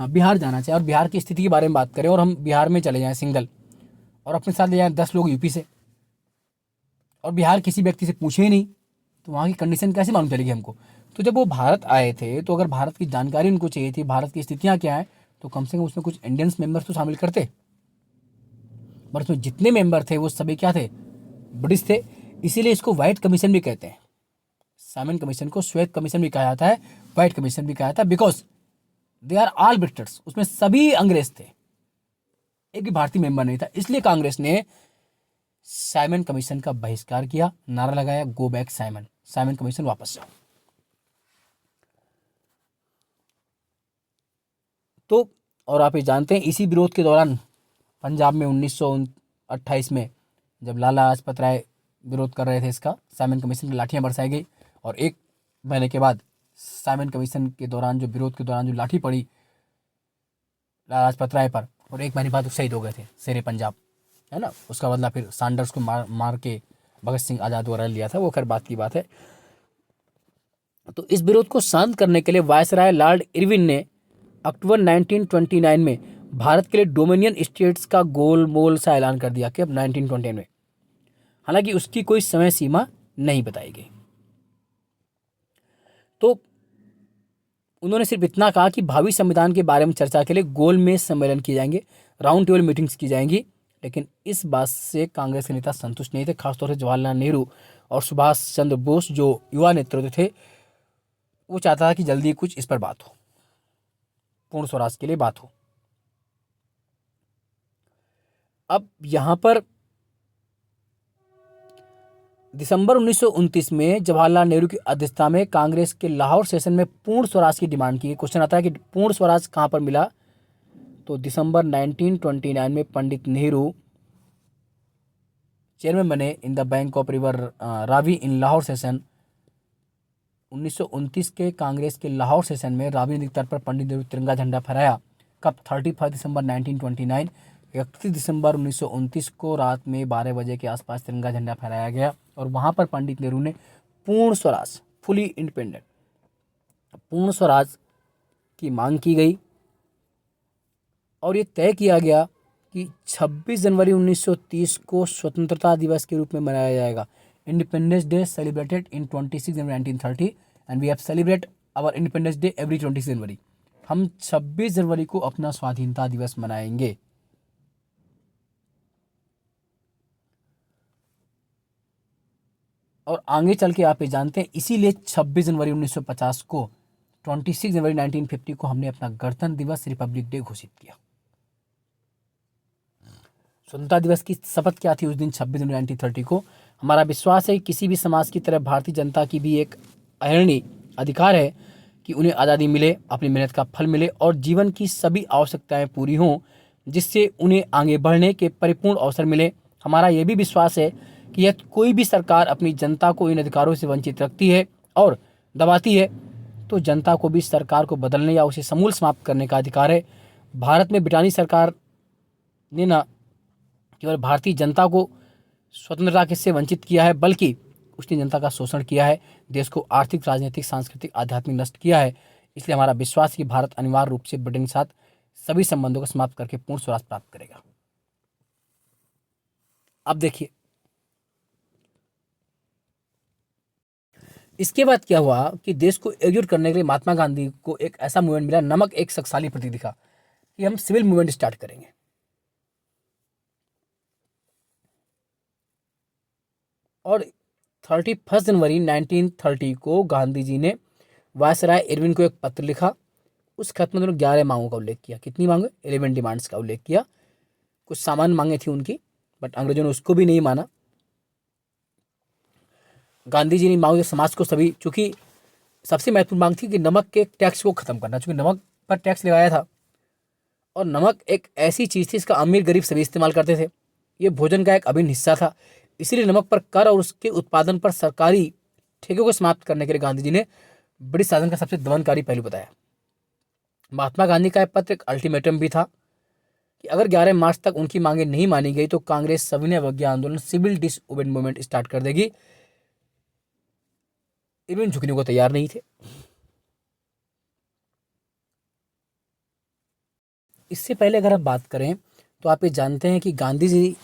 बिहार जाना चाहें और बिहार की स्थिति के बारे में बात करें, और हम बिहार में चले जाएं सिंगल, और अपने साथ ले जाएं 10 लोग यूपी से, और बिहार किसी व्यक्ति से पूछे ही नहीं, तो वहाँ की कंडीशन कैसे मालूम चलेगी हमको। तो जब वो भारत आए थे, तो अगर भारत की जानकारी उनको चाहिए थी, भारत की स्थितियाँ क्या हैं, तो कम से कम उसमें कुछ इंडियंस मेंबर्स तो शामिल करते। पर उसमें जितने मेंबर थे वो सभी क्या थे, ब्रिटिश थे। इसीलिए इसको व्हाइट कमीशन भी कहते हैं। साइमन कमीशन को श्वेत कमीशन भी कहा जाता है, व्हाइट कमीशन भी कहा जाता है, because they are all britishers. उसमें सभी अंग्रेज थे, एक भी भारतीय मेंबर नहीं था। इसलिए कांग्रेस ने साइमन कमीशन का बहिष्कार किया, नारा लगाया, गो बैक साइमन, साइमन कमीशन वापस जाओ। तो और आप ये जानते हैं, इसी विरोध के दौरान पंजाब में 1928 में जब लाला लाजपत राय विरोध कर रहे थे इसका, साइमन कमीशन की लाठियां बरसाई गई, और 1 महीने के बाद साइमन कमीशन के दौरान जो विरोध के दौरान जो लाठी पड़ी लाला लाजपत राय पर, और 1 महीने बाद वो शहीद हो गए थे, शेरे पंजाब, है ना। उसका बदला फिर सैंडर्स को मार के भगत सिंह आज़ाद वगैरह लिया था, वो खैर बात की बात है। तो इस विरोध को शांत करने के लिए वायसराय लॉर्ड इरविन ने अक्टूबर 1929 में भारत के लिए डोमिनियन स्टेट्स का गोलमोल सा ऐलान कर दिया कि अब 1929 में, हालांकि उसकी कोई समय सीमा नहीं बताई गई। तो उन्होंने सिर्फ इतना कहा कि भावी संविधान के बारे में चर्चा के लिए गोलमेज सम्मेलन किए जाएंगे, राउंड टेबल मीटिंग्स की जाएंगी, लेकिन इस बात से कांग्रेस के नेता संतुष्ट नहीं थे। खासतौर से जवाहरलाल नेहरू और सुभाष चंद्र बोस जो युवा नेतृत्व थे, वो चाहता था कि जल्दी कुछ इस पर बात हो, पूर्ण स्वराज के लिए बात हो। अब यहां पर दिसंबर 1929 में जवाहरलाल नेहरू की अध्यक्षता में कांग्रेस के लाहौर सेशन में पूर्ण स्वराज की डिमांड की। क्वेश्चन आता है कि पूर्ण स्वराज कहां पर मिला, तो दिसंबर 1929 में पंडित नेहरू चेयरमैन बने in the bank of river Ravi in Lahore session. 1929 के कांग्रेस के लाहौर सेशन में रावी नदी तट पर पंडित नेहरू तिरंगा झंडा फहराया। कब? 31 दिसंबर 1929, 31 दिसंबर 1929 को रात में 12 बजे के आसपास तिरंगा झंडा फहराया गया और वहां पर पंडित नेहरू ने पूर्ण स्वराज, फुली इंडिपेंडेंट, पूर्ण स्वराज की मांग की गई और ये तय किया गया कि 26 जनवरी 1930 को स्वतंत्रता दिवस के रूप में मनाया जाएगा। Independence day celebrated in 26 January 1930 and we have celebrate our independence day every 26 January. हम 26 जनवरी को अपना स्वाधीनता दिवस मनाएंगे। और आगे चल के आप ये जानते हैं, इसीलिए 26 जनवरी 1950 को, 26 जनवरी 1950 को हमने अपना गणतंत्र दिवस, रिपब्लिक डे घोषित किया। स्वतंत्रता दिवस की शपथ क्या थी उस दिन 26 जनवरी 1930 को? हमारा विश्वास है कि किसी भी समाज की तरह भारतीय जनता की भी एक अहरणी अधिकार है कि उन्हें आज़ादी मिले, अपनी मेहनत का फल मिले और जीवन की सभी आवश्यकताएं पूरी हों, जिससे उन्हें आगे बढ़ने के परिपूर्ण अवसर मिले। हमारा यह भी विश्वास है कि यदि कोई भी सरकार अपनी जनता को इन अधिकारों से वंचित रखती है और दबाती है, तो जनता को भी सरकार को बदलने या उसे समूल समाप्त करने का अधिकार है। भारत में ब्रिटानी सरकार ने न केवल भारतीय जनता को स्वतंत्रता से वंचित किया है, बल्कि उसने जनता का शोषण किया है, देश को आर्थिक, राजनीतिक, सांस्कृतिक, आध्यात्मिक नष्ट किया है। इसलिए हमारा विश्वास है कि भारत अनिवार्य रूप से ब्रिटेन के साथ सभी संबंधों को समाप्त करके पूर्ण स्वराज प्राप्त करेगा। अब देखिए इसके बाद क्या हुआ कि देश को एकजुट करने के लिए महात्मा गांधी को एक ऐसा मूवमेंट मिला, नमक एक शक्तिशाली प्रतीक दिखा, कि हम सिविल मूवमेंट स्टार्ट करेंगे। और 31 जनवरी 1930 को गांधी जी ने वायसराय इरविन को एक पत्र लिखा। उस खत में उन्होंने 11 मांगों का उल्लेख किया। कितनी मांगे? 11 डिमांड्स का उल्लेख किया। कुछ सामान्य मांगे थी उनकी, बट अंग्रेजों ने उसको भी नहीं माना। गांधी जी ने मांगे समाज को सभी, चूंकि सबसे महत्वपूर्ण मांग थी कि नमक के टैक्स को खत्म करना, चूंकि नमक पर टैक्स लगाया था और नमक एक ऐसी चीज थी इसका अमीर गरीब सभी इस्तेमाल करते थे। ये भोजन का एक अभिन्न हिस्सा था। इसीलिए नमक पर कर और उसके उत्पादन पर सरकारी ठेकों को समाप्त करने के लिए गांधी जी ने ब्रिटिश शासन का सबसे दमनकारी पहलू बताया। महात्मा गांधी का यह पत्र एक अल्टीमेटम भी था कि अगर 11 मार्च तक उनकी मांगे नहीं मानी गई तो कांग्रेस सविनय अवज्ञा आंदोलन, सिविल डिसओबेडिएंट मूवमेंट स्टार्ट कर देगी। इरविन झुकने को तैयार नहीं थे। इससे पहले अगर आप बात करें तो आप ये जानते हैं कि गांधी जी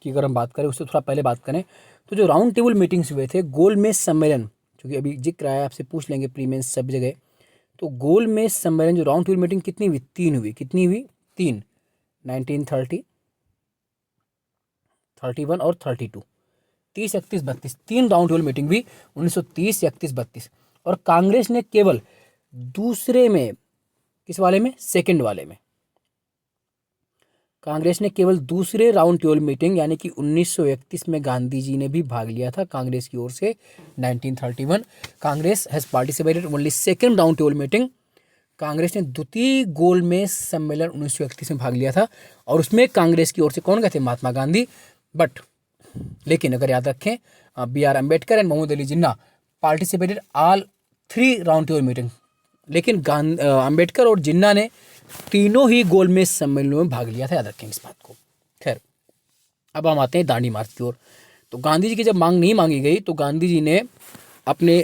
की अगर हम बात करें, उससे थोड़ा पहले बात करें तो जो राउंड टेबल मीटिंग्स हुए थे, गोलमेज सम्मेलन, क्योंकि अभी जिक्र आया, आपसे पूछ लेंगे प्रीमेंस सब जगह, तो गोलमेज सम्मेलन जो राउंड टेबल मीटिंग कितनी हुई? 3 हुई। कितनी हुई? 3, 1930, 31 और 32, 30, 31, 32, 3 राउंड टेबल मीटिंग हुई 1930, 31, 32। और कांग्रेस ने केवल दूसरे में, किस वाले में? सेकंड वाले में, कांग्रेस ने केवल दूसरे राउंड टेबल मीटिंग यानी कि 1931 में गांधी जी ने भी भाग लिया था कांग्रेस की ओर से। 1931 Congress has participated only second round table meeting. Congress ने द्वितीय गोलमेज सम्मेलन 1931 में भाग लिया था और उसमें कांग्रेस की ओर से कौन गए थे? महात्मा गांधी। बट लेकिन अगर याद रखें, BR Ambedkar and Mohammad Ali Jinnah participated all 3 round table meeting, लेकिन अम्बेडकर और जिन्ना ने तीनों ही गोलमेज सम्मेलनों में भाग लिया था। याद रखेंगे इस बात को। खैर, अब हम आते हैं दांडी मार्च की ओर। तो गांधी जी की जब मांग नहीं मांगी गई तो गांधी जी ने अपने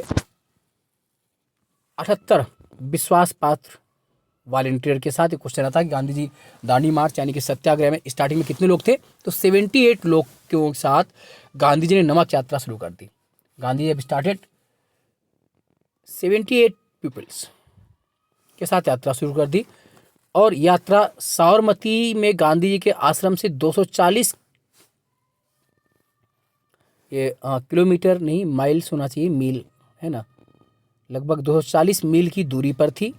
78 विश्वास पात्र वॉलंटियर के साथ, एक क्वेश्चन आता है कि गांधी जी दांडी मार्च यानी कि सत्याग्रह में स्टार्टिंग में कितने लोग थे? तो 78 लोग के साथ गांधी जी ने नमक यात्रा शुरू कर दी। गांधी जी स्टार्टेड 78 पीपल्स के साथ यात्रा शुरू कर दी और यात्रा साबरमती में गांधी जी के आश्रम से 240 किलोमीटर नहीं, माइल्स होना चाहिए, मील है ना, लगभग 240 मील की दूरी पर थी।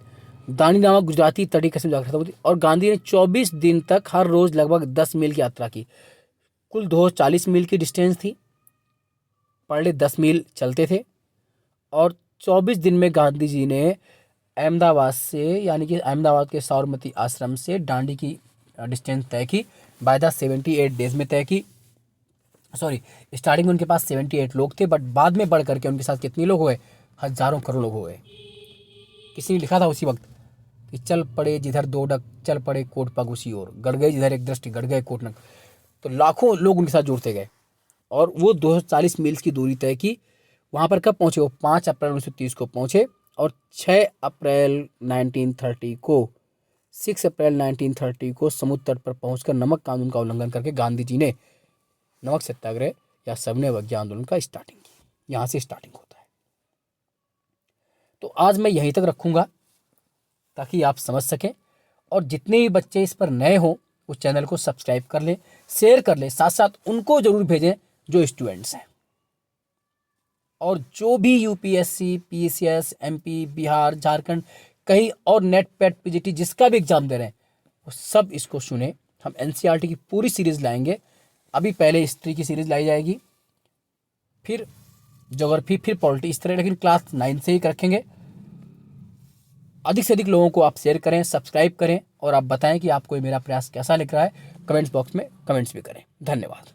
दांडी नामक गुजराती तटीय कस्बे में जाकर खत्म होती और गांधी ने 24 दिन तक हर रोज लगभग 10 मील की यात्रा की। कुल 240 मील की डिस्टेंस थी, पर डे 10 मील चलते थे और 24 दिन में गांधी जी ने अहमदाबाद से, यानी कि अहमदाबाद के साबरमती आश्रम से दांडी की डिस्टेंस तय की। बाय द 78 डेज में तय की। सॉरी, स्टार्टिंग में उनके पास 78 लोग थे, बट बाद में बढ़ करके उनके साथ कितने लोग हुए, हजारों करोड़ लोग हुए। किसी ने लिखा था उसी वक्त कि चल पड़े जिधर दो डग, चल पड़े कोट पग उसी ओर, गड़ गए जिधर एक दृष्टि, गड़ गए कोट नग। तो लाखों लोग उनके साथ जुड़ते गए और वो 240 मील की दूरी तय की। वहाँ पर कब पहुँचे वो? 5 अप्रैल 1930 को पहुँचे और 6 अप्रैल 1930 को 6 अप्रैल 1930 को समुद्र तट पर पहुंचकर नमक कानून का उल्लंघन करके गांधी जी ने नमक सत्याग्रह या सविनय अवज्ञा आंदोलन का स्टार्टिंग की। यहाँ से स्टार्टिंग होता है। तो आज मैं यहीं तक रखूँगा ताकि आप समझ सकें, और जितने भी बच्चे इस पर नए हों उस चैनल को सब्सक्राइब कर लें, शेयर कर लें, साथ साथ उनको जरूर भेजें जो स्टूडेंट्स हैं। और जो भी UPSC, PCS, MP, Bihar, Jharkhand, कहीं और नेट पेट पीजीटी जिसका भी एग्जाम दे रहे हैं वो सब इसको सुने। हम एनसीईआरटी की पूरी सीरीज लाएंगे। अभी पहले हिस्ट्री की सीरीज लाई जाएगी, फिर ज्योग्राफी, फिर पॉलिटी, इस तरह, लेकिन क्लास 9 से ही रखेंगे। अधिक से अधिक लोगों को आप शेयर करें, सब्सक्राइब करें और आप बताएं कि आपको ये मेरा प्रयास कैसा लग रहा है। कमेंट्स बॉक्स में कमेंट्स भी करें। धन्यवाद।